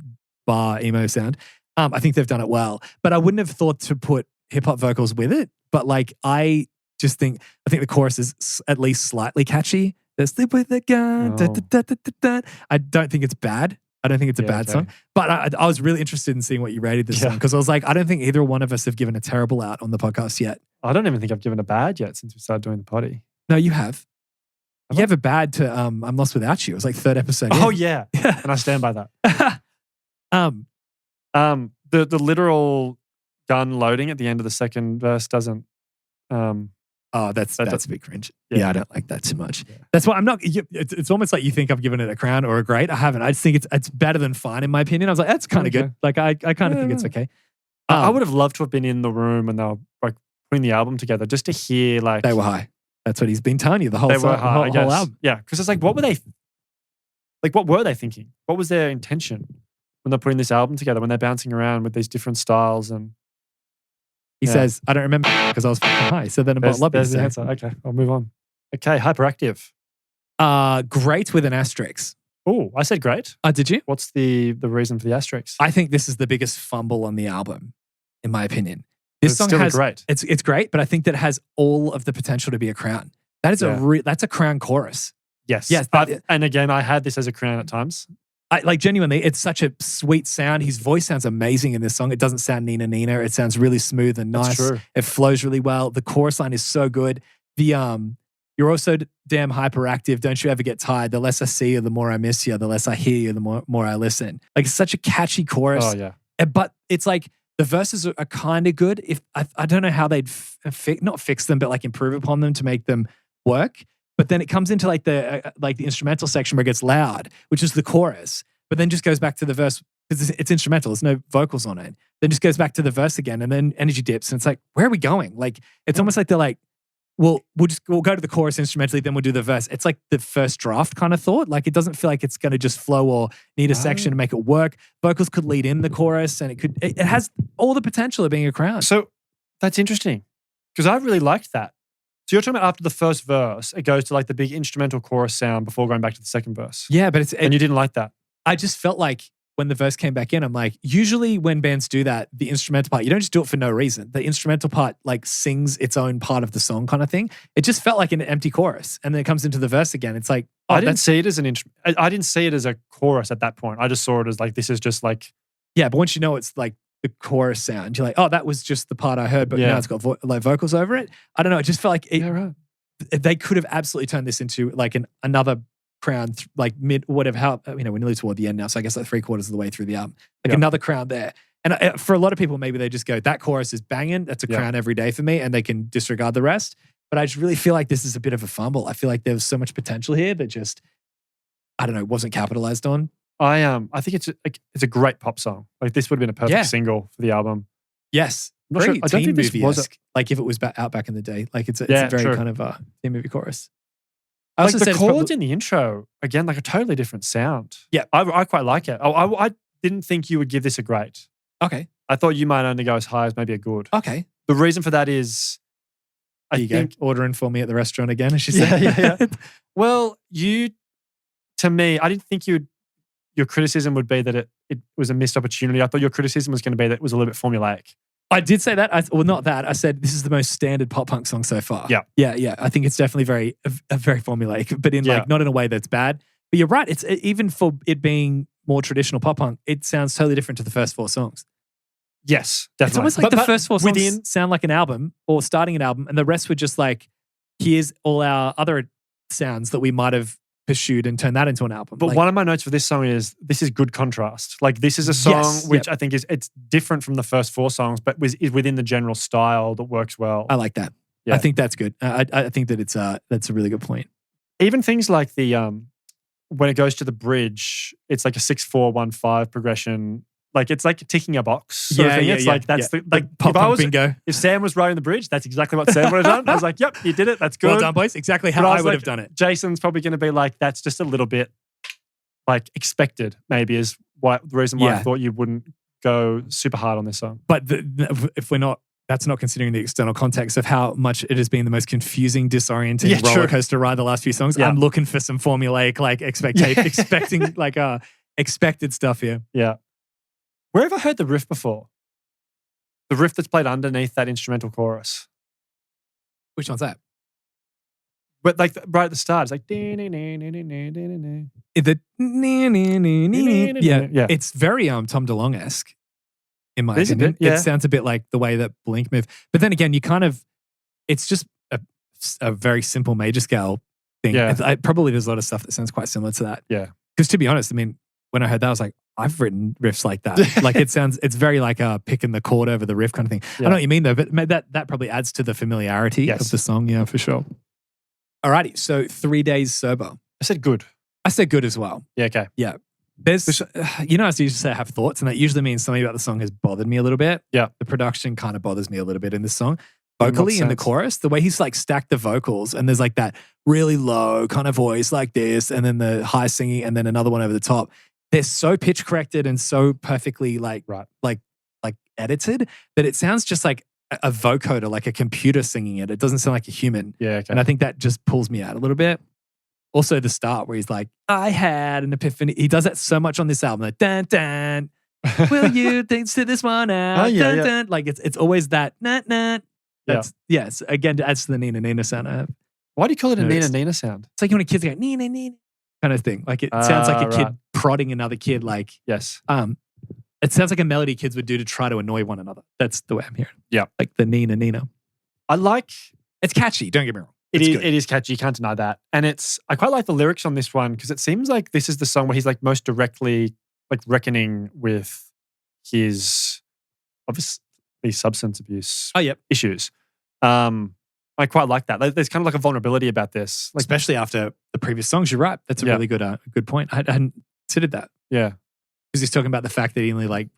bar emo sound, I think they've done it well. But I wouldn't have thought to put hip hop vocals with it. But like, I think the chorus is at least slightly catchy. They sleep with a gun. I don't think it's bad. I don't think it's a bad song. But I was really interested in seeing what you rated this song, because I was like, I don't think either one of us have given a terrible out on the podcast yet. I don't even think I've given a bad yet since we started doing the potty. No, you have. You have a bad to I'm Lost Without You. It was like third episode. Oh, yeah. And I stand by that. The literal gun loading at the end of the second verse doesn't... that's a bit cringe. Yeah, I don't like that too much. Yeah. That's why I'm not. It's almost like you think I've given it a crown or a grade. I haven't. I just think it's better than fine in my opinion. I was like, that's kind of good. Like I kind of think it's okay. I would have loved to have been in the room when they were like putting the album together, just to hear like they were high. That's what he's been telling you the whole whole album. Yeah, because it's like, what were they thinking? What was their intention when they're putting this album together? When they're bouncing around with these different styles and. He says, I don't remember because I was fucking high. So then about there's the answer. Okay, I'll move on. Okay, hyperactive. Great with an asterisk. Oh, I said great. Did you? What's the reason for the asterisk? I think this is the biggest fumble on the album, in my opinion. This song still has great. It's great, but I think that it has all of the potential to be a crown. That is that's a crown chorus. Yes. Yes. And again, I had this as a crown at times. Like genuinely, it's such a sweet sound. His voice sounds amazing in this song. It doesn't sound Nina. It sounds really smooth and nice. That's true. It flows really well. The chorus line is so good. You're also damn hyperactive. Don't you ever get tired? The less I see you, the more I miss you. The less I hear you, the more I listen. Like it's such a catchy chorus. Oh yeah. But it's like the verses are kind of good. If I don't know how they'd not fix them, but like improve upon them to make them work. But then it comes into like the instrumental section where it gets loud, which is the chorus, but then just goes back to the verse because it's instrumental. There's no vocals on it. Then just goes back to the verse again, and then energy dips, and it's like, where are we going? Like, it's almost like they're like, well, we'll go to the chorus instrumentally, then we'll do the verse. It's like the first draft kind of thought. Like, it doesn't feel like it's going to just flow or need a section to make it work. Vocals could lead in the chorus, and it has all the potential of being a crown. So that's interesting because I really liked that. So you're talking about after the first verse, it goes to like the big instrumental chorus sound before going back to the second verse. Yeah, but and you didn't like that. I just felt like when the verse came back in, I'm like, usually when bands do that, the instrumental part, you don't just do it for no reason. The instrumental part like sings its own part of the song kind of thing. It just felt like an empty chorus. And then it comes into the verse again. It's like, I didn't see it as I didn't see it as a chorus at that point. I just saw it as like, this is just like. Yeah, but once you know it's like the chorus sound, you're like, oh, that was just the part I heard, but now it's got like vocals over it. I don't know. It just felt like they could have absolutely turned this into like another crown, like mid, whatever, how, we're nearly toward the end now. So I guess like 3/4 of the way through the album, like another crown there. And for a lot of people, maybe they just go, that chorus is banging. That's a crown every day for me. And they can disregard the rest. But I just really feel like this is a bit of a fumble. I feel like there was so much potential here that just, I don't know, wasn't capitalized on. I think it's a great pop song. Like this would have been a perfect single for the album. Yes. I'm not sure. I don't think this was like if it was out back in the day. Like it's a very kind of a teen movie chorus. I like the chords in the intro, again, like a totally different sound. Yeah. I quite like it. I didn't think you would give this a great. Okay. I thought you might only go as high as maybe a good. Okay. The reason for that is I think ordering for me at the restaurant again, as she said. Yeah. Well, to me, I didn't think your criticism would be that it was a missed opportunity. I thought your criticism was going to be that it was a little bit formulaic. I did say that. Not that. I said this is the most standard pop punk song so far. Yeah. Yeah. I think it's definitely very formulaic, but in like not in a way that's bad. But you're right. It's even for it being more traditional pop punk, it sounds totally different to the first 4 songs. Yes, definitely. It's almost like the first 4 songs sound like an album or starting an album, and the rest were just like, here's all our other sounds that we might have pursued and turned that into an album. But one of my notes for this song is this is good contrast. Like this is a song which I think it's different from the first 4 songs, but is within the general style that works well. I like that. Yeah. I think that's good. I think that that's a really good point. Even things like the when it goes to the bridge, it's like a 6-4-1-5 progression. Like it's like ticking a box. Sort of thing. It's like that's the like pop punk bingo. If Sam was riding the bridge, that's exactly what Sam would have done. I was like, yep, you did it. That's good. Well done, boys. Exactly how I would have done it. Jason's probably going to be like, that's just a little bit like expected. Maybe is the reason why I thought you wouldn't go super hard on this song. But if we're not. That's not considering the external context of how much it has been the most confusing, disorienting roller coaster ride the last few songs. Yeah. I'm looking for some formulaic, like expecting like expected stuff here. Yeah. Where have I heard the riff before? The riff that's played underneath that instrumental chorus. Which one's that? But like right at the start, it's like It's very Tom DeLonge-esque. In my opinion, it sounds a bit like the way that Blink move. But then again, it's just a very simple major scale thing. Yeah. Probably there's a lot of stuff that sounds quite similar to that. Yeah. Because to be honest, I mean, when I heard that, I was like, I've written riffs like that. Like it's very like picking the chord over the riff kind of thing. Yeah. I know what you mean though, but that probably adds to the familiarity of the song. Yeah, for sure. Alrighty, so 3 days sober. I said good. I said good as well. Yeah, okay. Yeah. There's, as you used to say, I have thoughts, and that usually means something about the song has bothered me a little bit. Yeah. The production kind of bothers me a little bit in this song. Vocally in the chorus, the way he's like stacked the vocals, and there's like that really low kind of voice like this, and then the high singing, and then another one over the top. They're so pitch corrected and so perfectly like edited that it sounds just like a vocoder, like a computer singing it. It doesn't sound like a human. Yeah, okay. And I think that just pulls me out a little bit. Also, the start where he's like, I had an epiphany. He does that so much on this album. Like, dun, dun. Will you sit this one out? Oh, yeah, dun, dun. Like, it's always that, nut, nut. That's, yes, again, it adds to the Nina Nina sound I have. Why do you call it a Nina Nina sound? It's like when a kid's like, Nina Nina kind of thing. Like, it sounds like a kid prodding another kid. Like, yes. It sounds like a melody kids would do to try to annoy one another. That's the way I'm hearing. Yeah. Like the Nina Nina. It's catchy, don't get me wrong. It is catchy. You can't deny that. And I quite like the lyrics on this one because it seems like this is the song where he's like most directly like reckoning with his obviously substance abuse issues. I quite like that. There's kind of like a vulnerability about this. Like, especially after the previous songs. You're right. That's a really good point. I hadn't considered that. Yeah. because he's talking about the fact that he only like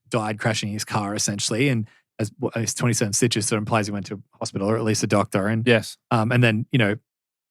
died crashing his car essentially, and as 27 stitches, so it implies he went to a hospital or at least a doctor. And yes, and then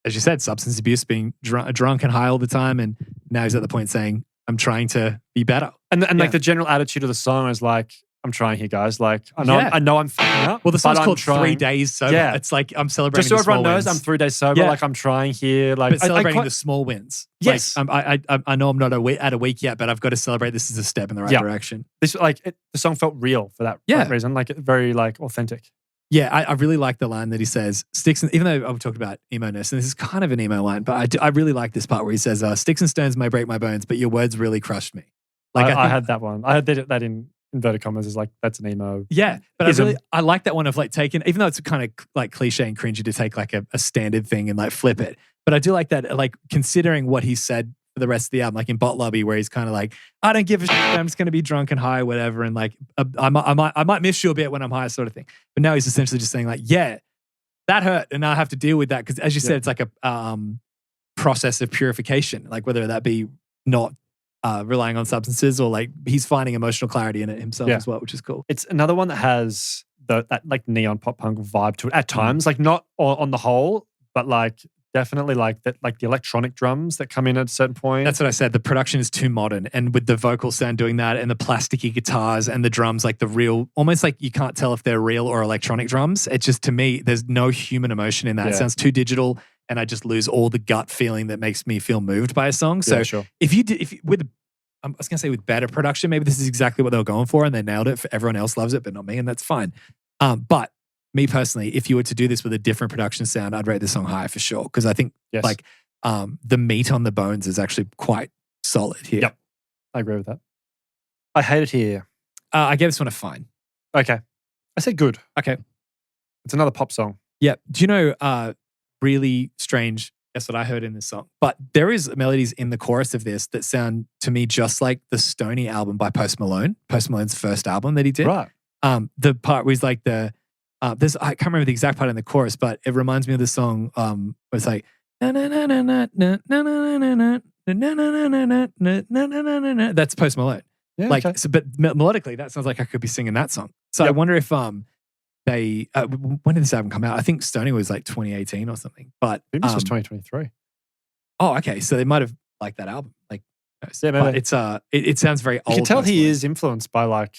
as you said, substance abuse, being drunk and high all the time, and now he's at the point saying, "I'm trying to be better." And like the general attitude of the song is like, I'm trying here, guys. Like, I know I'm fucking up. Well, the song's called trying. 3 Days Sober. Yeah. It's like I'm celebrating just so the small everyone knows, wins. I'm 3 days sober. Yeah. Like, I'm trying here. Like, but celebrating the small wins. Yes. Like, I know I'm not at a week yet, but I've got to celebrate this as a step in the right direction. This the song felt real for that reason. Like, very like authentic. Yeah, I really like the line that he says, sticks and, even though I've talked about emo-ness, and this is kind of an emo line, but I really like this part where he says, sticks and stones may break my bones, but your words really crushed me. Like I had that one. I had that in inverted commas is like, that's an emo. Yeah, but I like that one of like taking, even though it's kind of like cliche and cringy to take like a standard thing and like flip it. But I do like that, like considering what he said for the rest of the album, like in Bot Lobby, where he's kind of like, I don't give a shit, I'm just going to be drunk and high, whatever. And like, I might miss you a bit when I'm high, sort of thing. But now he's essentially just saying like, yeah, that hurt. And I have to deal with that. Because as you said, it's like a process of purification, like whether that be not relying on substances or like he's finding emotional clarity in it himself as well, which is cool. It's another one that has that like neon pop punk vibe to it at times, like not on the whole, but like definitely like that, like the electronic drums that come in at a certain point. That's what I said. The production is too modern, and with the vocal sound doing that, and the plasticky guitars and the drums, like the real, almost like you can't tell if they're real or electronic drums. It's just, to me, there's no human emotion in that. It sounds too digital, and I just lose all the gut feeling that makes me feel moved by a song. So I was going to say with better production, maybe this is exactly what they were going for and they nailed it. Everyone else loves it, but not me, and that's fine. But me personally, if you were to do this with a different production sound, I'd rate this song higher for sure, because I think the meat on the bones is actually quite solid here. Yep, I agree with that. I hate it here. I gave this one a fine. Okay. I said good. Okay. It's another pop song. Yeah. Do you know, really strange, that's what I heard in this song. But there is melodies in the chorus of this that sound to me just like the Stoney album by Post Malone, Post Malone's first album that he did. Right. The part was like I can't remember the exact part in the chorus, but it reminds me of the song where it's like, that's Post Malone. Yeah, like, okay. so, but melodically, that sounds like I could be singing that song. So I wonder if they when did this album come out? I think Stoney was like 2018 or something. But maybe this was 2023. Oh, okay. So they might have liked that album. Like, yeah, maybe. It's it sounds very old. You can tell he is influenced by like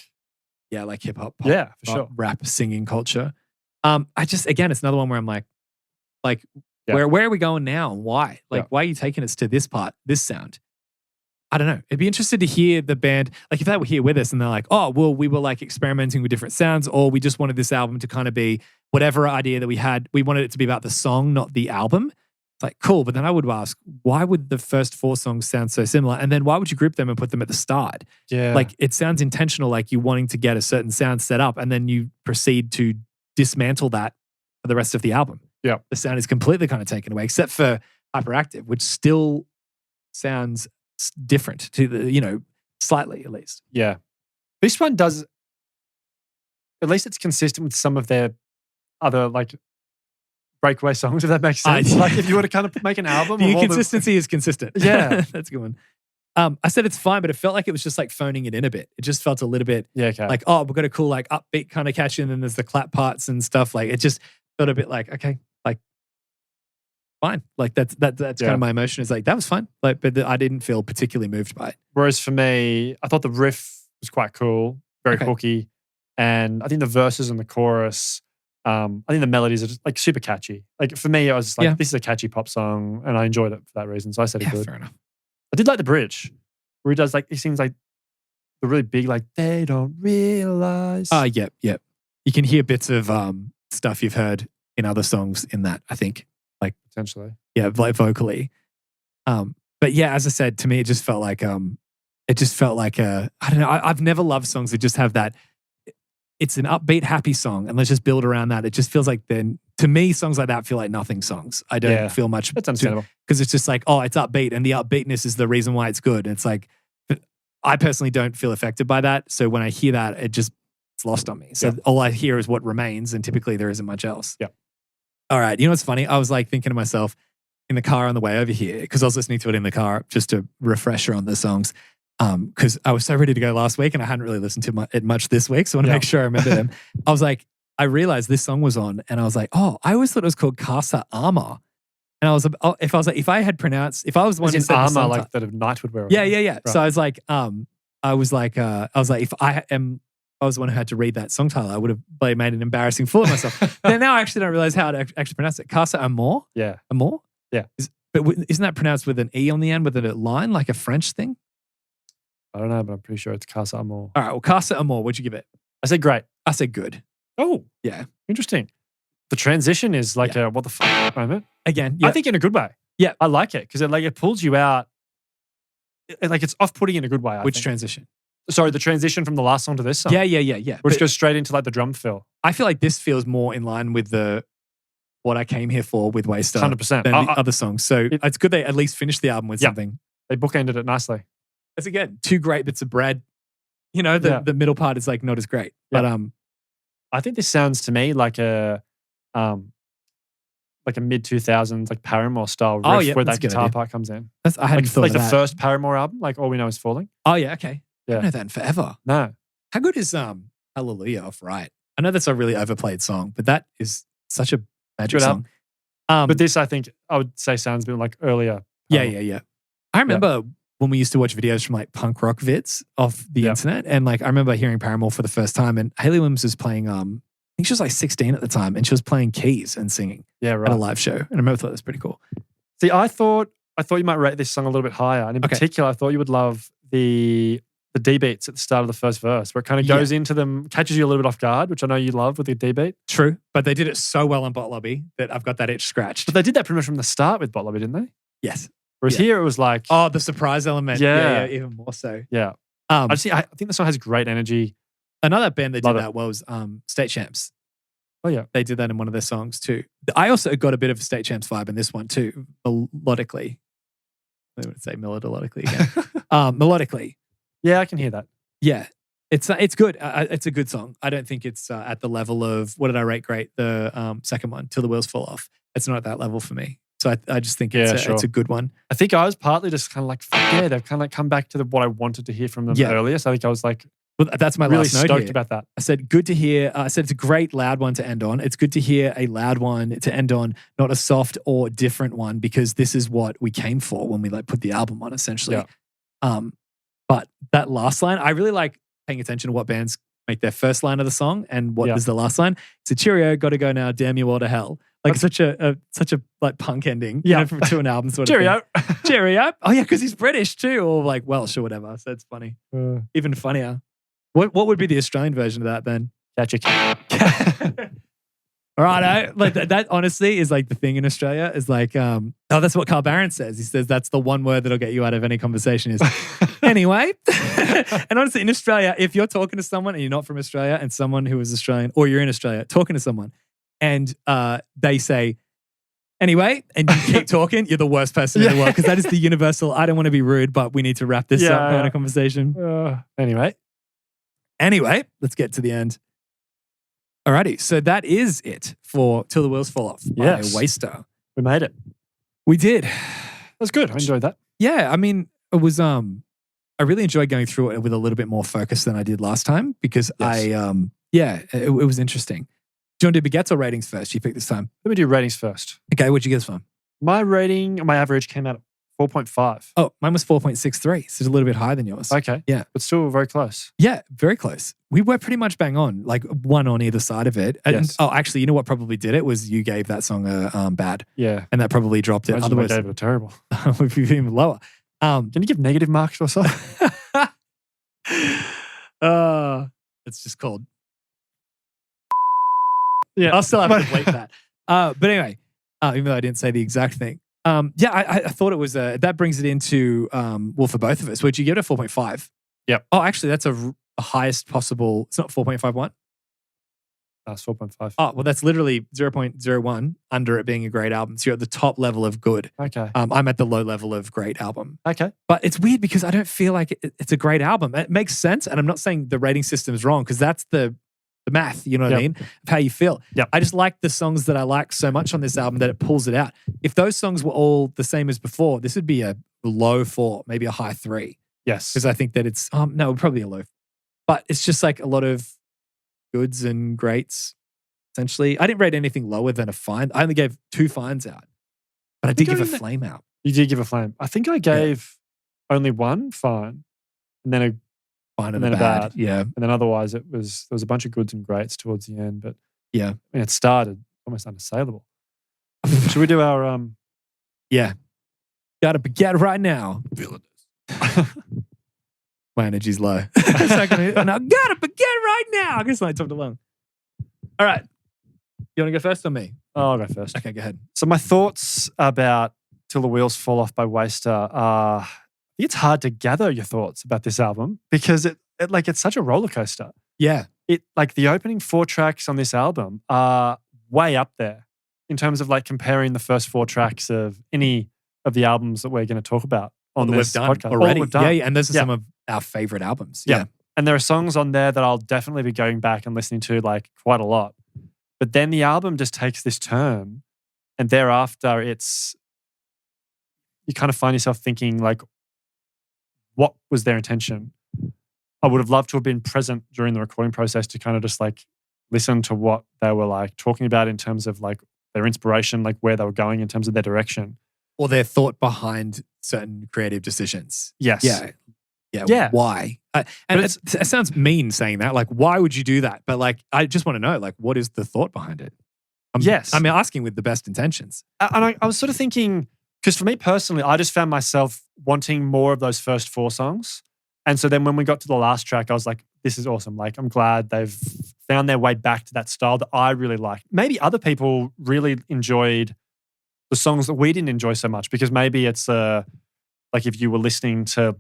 like hip hop, yeah, for sure, rap, singing culture. I just, again, it's another one where I'm like, where are we going now? Why? Like, why are you taking us to this part, this sound? I don't know. I'd be interested to hear the band, like if they were here with us and they're like, oh, well, we were like experimenting with different sounds, or we just wanted this album to kind of be whatever idea that we had. We wanted it to be about the song, not the album. It's like, cool. But then I would ask, why would the first 4 songs sound so similar? And then why would you group them and put them at the start? Yeah. Like, it sounds intentional, like you wanting to get a certain sound set up, and then you proceed to dismantle that for the rest of the album. Yeah. The sound is completely kind of taken away, except for Hyperactive, which still sounds different to the, slightly at least. Yeah. This one does, at least it's consistent with some of their other like breakaway songs, if that makes sense. Like if you were to kind of make an album. The inconsistency is consistent. Yeah. That's a good one. I said it's fine, but it felt like it was just like phoning it in a bit. It just felt a little bit like, oh, we've got a cool like upbeat kind of catch in, and then there's the clap parts and stuff. Like it just felt a bit like, okay, like fine. Like that's kind of my emotion is like, that was fine. Like, but I didn't feel particularly moved by it. Whereas for me, I thought the riff was quite cool, very hooky. And I think the verses and the chorus, I think the melodies are just like super catchy. Like for me, I was just like, this is a catchy pop song, and I enjoyed it for that reason. So I said it good. Fair enough. I did like the bridge where he does like, he sings like the really big, like, they don't realize. Yep. You can hear bits of stuff you've heard in other songs in that, I think. Like potentially. Yeah, like vocally. But yeah, as I said, to me, it just felt like I don't know. I've never loved songs that just have that. It's an upbeat, happy song, and let's just build around that. It just feels like then, to me, songs like that feel like nothing songs. I don't feel much. That's understandable. Because it's just like, oh, it's upbeat, and the upbeatness is the reason why it's good. And it's like, I personally don't feel affected by that. So when I hear that, it's lost on me. So all I hear is what remains, and typically there isn't much else. Yeah. All right. You know what's funny? I was like thinking to myself in the car on the way over here, because I was listening to it in the car, just a refresher on the songs. because I was so ready to go last week and I hadn't really listened to it much this week. So I want to make sure I remember them. I was like, I realized this song was on and I was like, oh, I always thought it was called Casa Armor. And I was if I had pronounced, if I was the one who said armor like that a knight would wear. Yeah. Right. So I was like, if I was the one who had to read that song title, I would have made an embarrassing fool of myself. And now I actually don't realize how to actually pronounce it. Casa Amor? Yeah. Amor? Yeah. But isn't that pronounced with an E on the end with a line, like a French thing? I don't know, but I'm pretty sure it's Casa Amor. All right, well, Casa Amor, what'd you give it? I said great. I said good. Oh. Yeah. Interesting. The transition is like a what the fuck moment. Again, I think in a good way. Yeah. I like it because it pulls you out. It's off-putting in a good way, I Which think. transition? Sorry, the transition from the last song to this song. Yeah. Which goes straight into like the drum fill. I feel like this feels more in line with what I came here for with WSTR 100%. than the other songs. So it's good they at least finished the album with something. They bookended it nicely. It's again, 2 great bits of bread. You know, the middle part is like not as great. Yeah. But I think this sounds to me like a mid-2000s like Paramore style riff where that guitar part comes in. I hadn't thought of that. Like the first Paramore album, like All We Know Is Falling. Oh yeah, okay. Yeah. I don't know that in forever. No. How good is Hallelujah off Right? I know that's a really overplayed song, but that is such a magic song. But this, I think, I would say sounds a bit like earlier. Yeah. I remember when we used to watch videos from like punk rock vids off the internet, and like I remember hearing Paramore for the first time, and Hayley Williams was playing. I think she was like 16 at the time, and she was playing keys and singing at a live show. And I remember thought that was pretty cool. See, I thought you might rate this song a little bit higher, and in particular, I thought you would love the D beats at the start of the first verse, where it kind of goes into them, catches you a little bit off guard, which I know you love with the D beat. True, but they did it so well on Bot Lobby that I've got that itch scratched. But they did that pretty much from the start with Bot Lobby, didn't they? Yes. Whereas here it was like, the surprise element. Yeah, even more so. Yeah. I think the song has great energy. Another band that did that was State Champs. Oh yeah, they did that in one of their songs too. I also got a bit of a State Champs vibe in this one too, melodically. I would say melodically again. Melodically. Yeah, I can hear that. Yeah, it's good. It's a good song. I don't think it's at the level of what did I rate great? The second one, Till the Wheels Fall Off. It's not at that level for me. So I just think it's a good one. I think I was partly just kind of like, they've kind of like come back to what I wanted to hear from them earlier. So I think I was like, well, that's my really last note stoked here. about that. I said, good to hear. I said, it's a great loud one to end on. It's good to hear a loud one to end on, not a soft or different one, because this is what we came for when we like put the album on, essentially. Yeah. But that last line, I really like paying attention to what bands make their first line of the song and what is the last line. It's a cheerio, gotta go now, damn you all to hell. Like such a like punk ending, to an album sort of cheerio. thing. Cheerio. Oh yeah, because he's British too, or like Welsh or whatever. So it's funny. Even funnier. What would be the Australian version of that then? Catch a cat. All right, like that honestly is like the thing in Australia is like, that's what Carl Barron says. He says that's the one word that'll get you out of any conversation is anyway. And honestly, in Australia, if you're talking to someone and you're not from Australia and someone who is Australian, or you're in Australia talking to someone and they say, anyway, and you keep talking, you're the worst person in the world because that is the universal, I don't want to be rude, but we need to wrap this up kind of conversation. Anyway, let's get to the end. Alrighty, so that is it for Till the Wheels Fall Off by WSTR. We made it. We did. That was good. I enjoyed that. Yeah, I mean, it was I really enjoyed going through it with a little bit more focus than I did last time because it was interesting. Do you want to do baguettes or ratings first? You picked this time. Let me do ratings first. Okay, what'd you get this from? My average came out at 4.5. Oh, mine was 4.63, so it's a little bit higher than yours. Okay. Yeah. But still very close. Yeah, very close. We were pretty much bang on, like one on either side of it. And, actually, you know what probably did it was you gave that song a bad. Yeah. And that probably dropped it. Otherwise, I gave it terrible. We'd be even lower. Can you give negative marks or something? It's just called. Yeah. I'll still have to bleep that. But anyway, even though I didn't say the exact thing. I thought it was that brings it into for both of us. Would you give it a 4.5? Yep. Oh, actually, that's a highest possible. It's not 4.51. It's 4.5. Oh, well, that's literally 0.01 under it being a great album. So you're at the top level of good. Okay. I'm at the low level of great album. Okay. But it's weird because I don't feel like it's a great album. It makes sense, and I'm not saying the rating system is wrong because that's the math, you know what I mean, of how you feel. Yep. I just like the songs that I like so much on this album that it pulls it out. If those songs were all the same as before, this would be a low 4, maybe a high 3. Yes. Because I think that it's, no, probably a low. But it's just like a lot of goods and greats, essentially. I didn't rate anything lower than a fine. I only gave 2 fines out. But I did give a flame out. You did give a flame. I think I gave only 1 fine and then a fine and then a bad. Yeah. And then otherwise there was a bunch of goods and greats towards the end. But yeah, when it started, almost unassailable. Should we do our Yeah. Gotta get right now. Feeling this. My energy's low. And I gotta begin right now. I guess I talked along. All right. You want to go first or me? Oh, I'll go first. Okay, go ahead. So my thoughts about Till the Wheels Fall Off by Waster are, it's hard to gather your thoughts about this album because it's such a roller coaster. Yeah. The opening 4 tracks on this album are way up there in terms of comparing the first 4 tracks of any of the albums that we're going to talk about on this podcast. Already. Yeah, and those are some of our favorite albums. Yeah. And there are songs on there that I'll definitely be going back and listening to quite a lot. But then the album just takes this turn, and thereafter you kind of find yourself thinking what was their intention? I would have loved to have been present during the recording process to kind of just listen to what they were talking about in terms of their inspiration, where they were going in terms of their direction. Or their thought behind certain creative decisions. Yes. Yeah. Why? It sounds mean saying that. Why would you do that? But I just want to know, what is the thought behind it? I'm asking with the best intentions. And I was sort of thinking, because for me personally, I just found myself wanting more of those first 4 songs. And so then when we got to the last track, I was like, this is awesome. I'm glad they've found their way back to that style that I really like. Maybe other people really enjoyed the songs that we didn't enjoy so much because maybe it's if you were listening to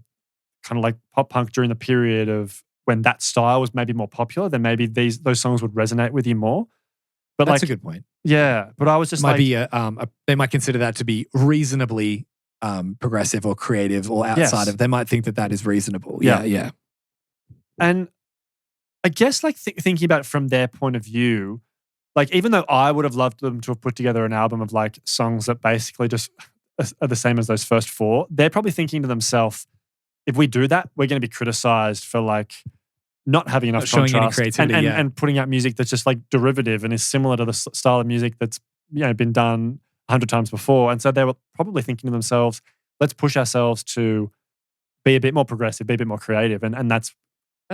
kind of pop punk during the period of when that style was maybe more popular, then maybe those songs would resonate with you more. But that's a good point. Yeah, but I was just they might consider that to be reasonably progressive or creative or outside of. They might think that is reasonable. Yeah. And I guess thinking about it from their point of view, even though I would have loved them to have put together an album of songs that basically just are the same as those first 4, they're probably thinking to themselves, if we do that, we're going to be criticized for not having enough contrast and putting out music that's just derivative and is similar to the style of music that's been done 100 times before. And so they were probably thinking to themselves, let's push ourselves to be a bit more progressive, be a bit more creative. And that's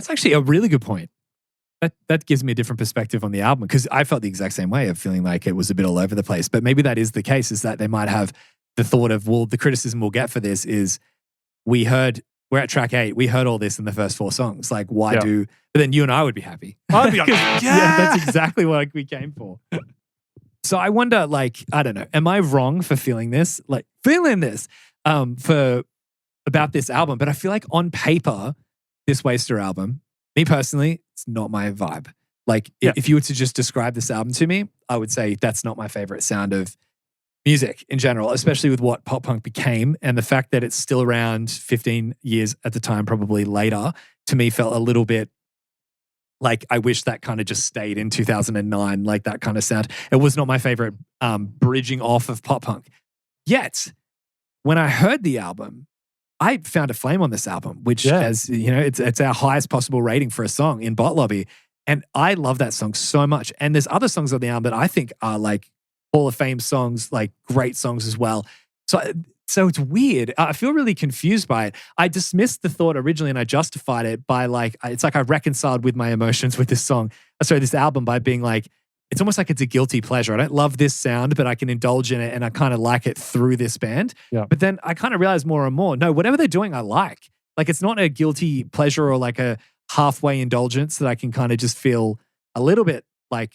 actually a really good point. That gives me a different perspective on the album because I felt the exact same way of feeling like it was a bit all over the place. But maybe that is the case, is that they might have the thought of, well, the criticism we'll get for this is we're at track 8. We heard all this in the first 4 songs. Why do... But then you and I would be happy. I'd be like, yeah, that's exactly what we came for. So I wonder, I don't know, am I wrong for feeling this? About this album? But I feel like on paper, this Waster album, me personally, it's not my vibe. If you were to just describe this album to me, I would say that's not my favorite sound of music in general, especially with what pop punk became, and the fact that it's still around 15 years at the time, probably later, to me felt a little bit I wish that kind of just stayed in 2009, that kind of sound. It was not my favorite bridging off of pop punk. Yet, when I heard the album, I found a flame on this album, which, as you know, it's our highest possible rating for a song in Bot Lobby, and I love that song so much. And there's other songs on the album that I think are Hall of Fame songs, great songs as well. So it's weird. I feel really confused by it. I dismissed the thought originally and I justified it by it's I reconciled with my emotions with this this album by being it's almost like it's a guilty pleasure. I don't love this sound, but I can indulge in it and I kind of like it through this band. Yeah. But then I kind of realized more and more, no, whatever they're doing, I like. It's not a guilty pleasure or a halfway indulgence that I can kind of just feel a little bit I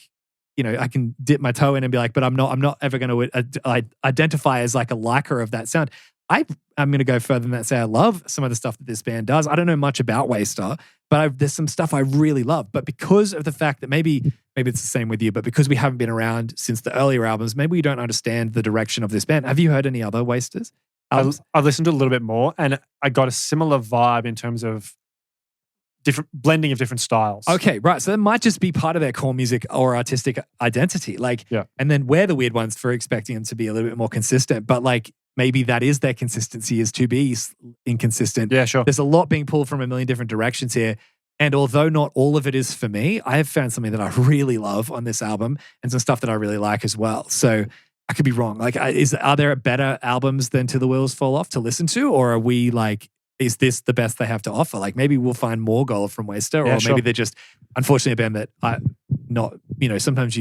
can dip my toe in and be but I'm not ever going to identify as a liker of that sound. I'm going to go further than that, say I love some of the stuff that this band does. I don't know much about Waster, but there's some stuff I really love. But because of the fact that maybe it's the same with you, but because we haven't been around since the earlier albums, maybe we don't understand the direction of this band. Have you heard any other Wasters? I've listened to a little bit more and I got a similar vibe in terms of different blending of different styles. Okay, right. So that might just be part of their core music or artistic identity. And then we're the weird ones for expecting them to be a little bit more consistent. But maybe that is their consistency, is to be inconsistent. Yeah, sure. There's a lot being pulled from a million different directions here. And although not all of it is for me, I have found something that I really love on this album and some stuff that I really like as well. So I could be wrong. Like, are there better albums than Till the Wheels Fall Off to listen to? Or are we like, is this the best they have to offer? Like, maybe we'll find more gold from Waster, or maybe they're just, unfortunately, a band that sometimes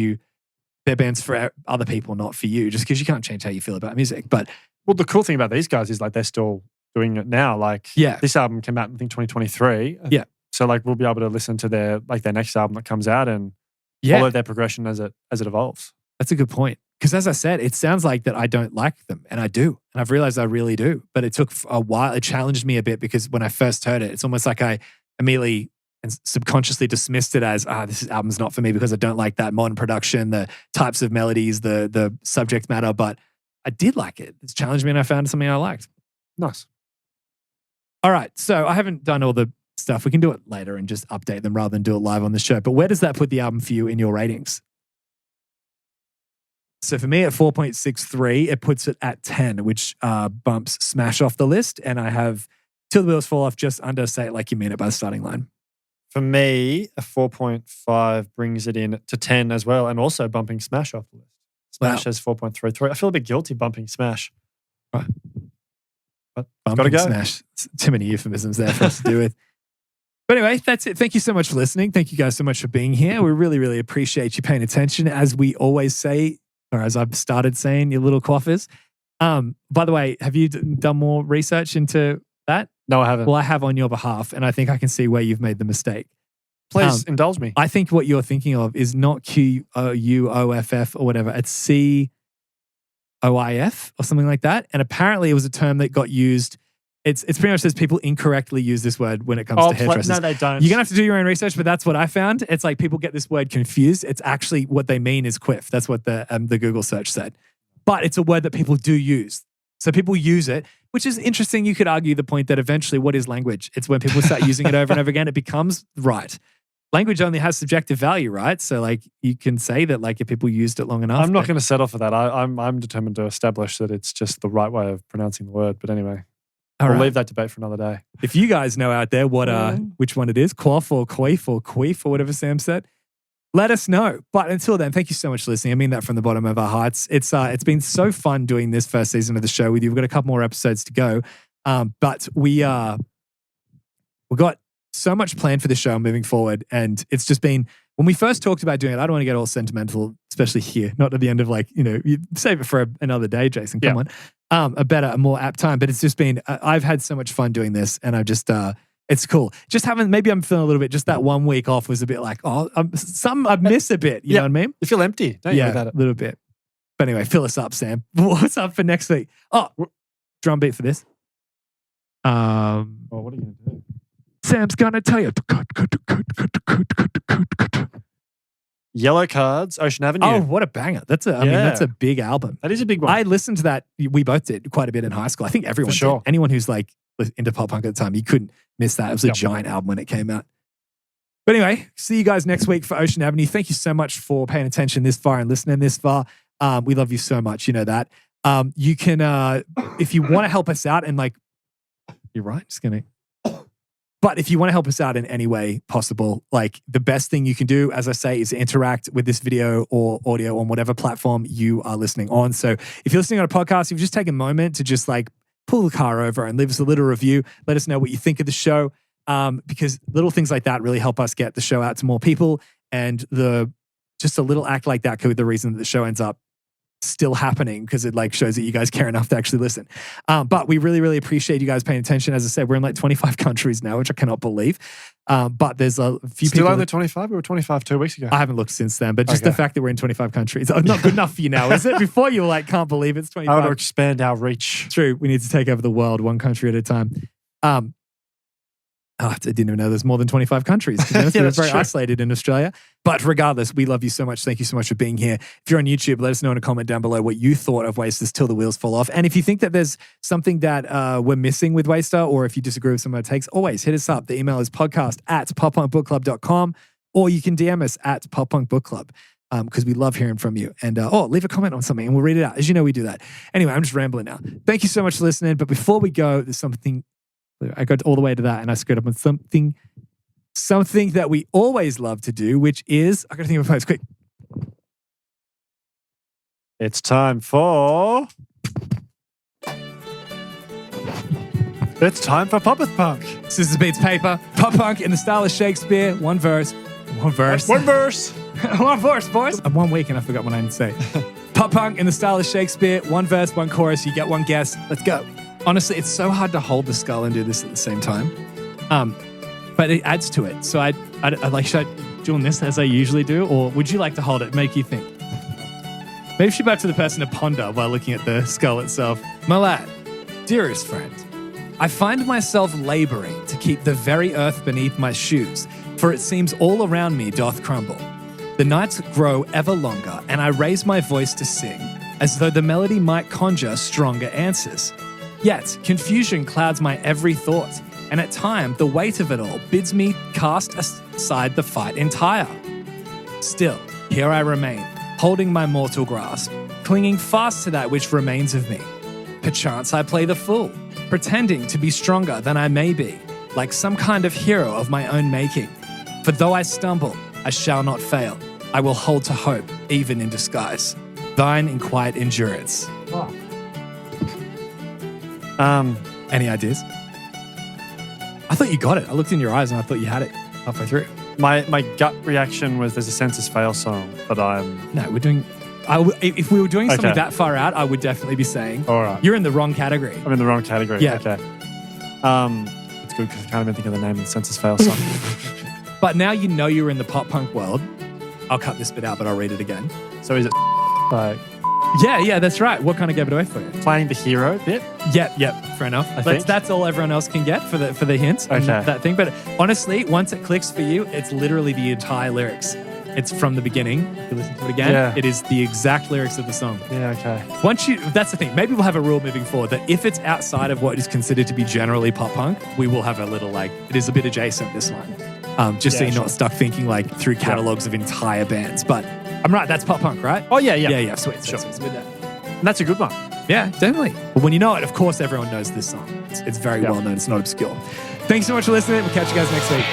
they're bands for other people, not for you, just because you can't change how you feel about music. But well, the cool thing about these guys is like they're still doing it now. Like, this album came out, I think, 2023. Yeah. So like we'll be able to listen to their next album that comes out and follow their progression as it evolves. That's a good point. Because as I said, it sounds like that I don't like them, and I do. And I've realized I really do. But it took a while. It challenged me a bit because when I first heard it, it's almost like I immediately and subconsciously dismissed it as, this album's not for me because I don't like that modern production, the types of melodies, the subject matter. But I did like it. It's challenged me and I found something I liked. Nice. All right. So I haven't done all the stuff. We can do it later and just update them rather than do it live on the show. But where does that put the album for you in your ratings? So for me at 4.63, it puts it at 10, which bumps Smash off the list. And I have Till the Wheels Fall Off just under Say It Like You Mean It by the starting line. For me, a 4.5 brings it in to 10 as well, and also bumping Smash off the list. Smash has 4.33. I feel a bit guilty bumping Smash. Right. But bumping gotta go. Smash. Too many euphemisms there for us to do with. But anyway, that's it. Thank you so much for listening. Thank you guys so much for being here. We really, really appreciate you paying attention. As we always say, or as I've started saying, you little quaffers. By the way, have you done more research into that? No, I haven't. Well, I have on your behalf, and I think I can see where you've made the mistake. Please indulge me. I think what you're thinking of is not QUOFF or whatever. It's COIF or something like that. And apparently it was a term that got used. It's pretty much says people incorrectly use this word when it comes to hairdressers. No, they don't. You're going to have to do your own research, but that's what I found. It's like people get this word confused. It's actually what they mean is quiff. That's what the Google search said. But it's a word that people do use. So people use it, which is interesting. You could argue the point that eventually what is language? It's when people start using it over and over again, it becomes right. Language only has subjective value, right? So like you can say that like if people used it long enough. I'm not going to settle for that. I'm determined to establish that it's just the right way of pronouncing the word. But anyway, we'll leave that debate for another day. If you guys know out there which one it is, quaff or queef or queef or whatever Sam said, let us know. But until then, thank you so much for listening. I mean that from the bottom of our hearts. It's been so fun doing this first season of the show with you. We've got a couple more episodes to go. But we've got so much planned for the show moving forward. And it's just been, when we first talked about doing it, I don't want to get all sentimental, especially here, not at the end of you save it for another day, Jason, come on. A more apt time. But it's just been, I've had so much fun doing this and I've just, it's cool. Just maybe I'm feeling a little bit, just that 1 week off was a bit like, I miss a bit. You know what I mean? You feel empty, don't you? Yeah, a little bit. But anyway, fill us up, Sam. What's up for next week? Oh, drum beat for this. What are you going to do? Sam's gonna tell you. Yellow Cards, Ocean Avenue. Oh, what a banger. I mean, that's a big album. That is a big one. I listened to that. We both did quite a bit in high school. I think everyone For sure. did. Anyone who's like into pop punk at the time, you couldn't miss that. It was a giant album when it came out. But anyway, see you guys next week for Ocean Avenue. Thank you so much for paying attention this far and listening this far. We love you so much. You know that. You can, if you want to help us out and you're right, just going to. But if you want to help us out in any way possible, the best thing you can do, as I say, is interact with this video or audio on whatever platform you are listening on. So if you're listening on a podcast, if you just take a moment to just pull the car over and leave us a little review, let us know what you think of the show, because little things like that really help us get the show out to more people. And just a little act like that could be the reason that the show ends up still happening, because it shows that you guys care enough to actually listen. But we really, really appreciate you guys paying attention. As I said, we're in 25 countries now, which I cannot believe. But there's a few people. Still only 25? We were 25 2 weeks ago. I haven't looked since then, but just the fact that we're in 25 countries, not good enough for you now, is it? Before you were can't believe it's 25. I want to expand our reach. True. We need to take over the world one country at a time. I didn't even know there's more than 25 countries. We're very isolated in Australia. But regardless, we love you so much. Thank you so much for being here. If you're on YouTube, let us know in a comment down below what you thought of Waster's Till the Wheels Fall Off. And if you think that there's something that we're missing with Waster, or if you disagree with some of our takes, always hit us up. The email is podcast@poppunkbookclub.com, or you can DM us at poppunkbookclub. because we love hearing from you. And leave a comment on something and we'll read it out. As you know, we do that. Anyway, I'm just rambling now. Thank you so much for listening. But before we go, there's something, I got all the way to that and I screwed up on something that we always love to do, which is, I got to think of a post quick. It's time for... It's time for Pop with Punk. Scissors, beats, paper. Pop punk in the style of Shakespeare. One verse. One verse. One verse, boys. 1 week and I forgot what I need to say. Pop punk in the style of Shakespeare. One verse, one chorus. You get one guess. Let's go. Honestly, it's so hard to hold the skull and do this at the same time. But it adds to it. So I like, should I do this as I usually do? Or would you like to hold it, make you think? Maybe should back to the person to ponder while looking at the skull itself. My lad, dearest friend, I find myself laboring to keep the very earth beneath my shoes, for it seems all around me doth crumble. The nights grow ever longer, and I raise my voice to sing, as though the melody might conjure stronger answers. Yet, confusion clouds my every thought, and at times the weight of it all bids me cast aside the fight entire. Still, here I remain, holding my mortal grasp, clinging fast to that which remains of me. Perchance I play the fool, pretending to be stronger than I may be, like some kind of hero of my own making. For though I stumble, I shall not fail. I will hold to hope, even in disguise. Thine in quiet endurance. Oh. Any ideas? I thought you got it. I looked in your eyes and I thought you had it halfway through. My gut reaction was there's a Census Fail song, but No, we're doing... if we were doing something that far out, I would definitely be saying, all right, you're in the wrong category. I'm in the wrong category. Yeah. Okay. It's good because I can't even think of the name of the Census Fail song. But now you know you're in the pop punk world. I'll cut this bit out, but I'll read it again. So is it like... Yeah, that's right. What kind of gave it away for you? Playing the hero bit? Yep. Fair enough. That's all everyone else can get for the hints. Okay. That thing. But honestly, once it clicks for you, it's literally the entire lyrics. It's from the beginning. If you listen to it again, It is the exact lyrics of the song. Yeah, okay. That's the thing. Maybe we'll have a rule moving forward that if it's outside of what is considered to be generally pop punk, we will have a little it is a bit adjacent this line. So you're not stuck thinking through catalogs of entire bands. But I'm right, that's pop punk, right? Oh, yeah. Yeah, sweet. Sure. Sweet with that. And that's a good one. Yeah, definitely. But when you know it, of course, everyone knows this song. It's very well known. It's not obscure. Thanks so much for listening. We'll catch you guys next week.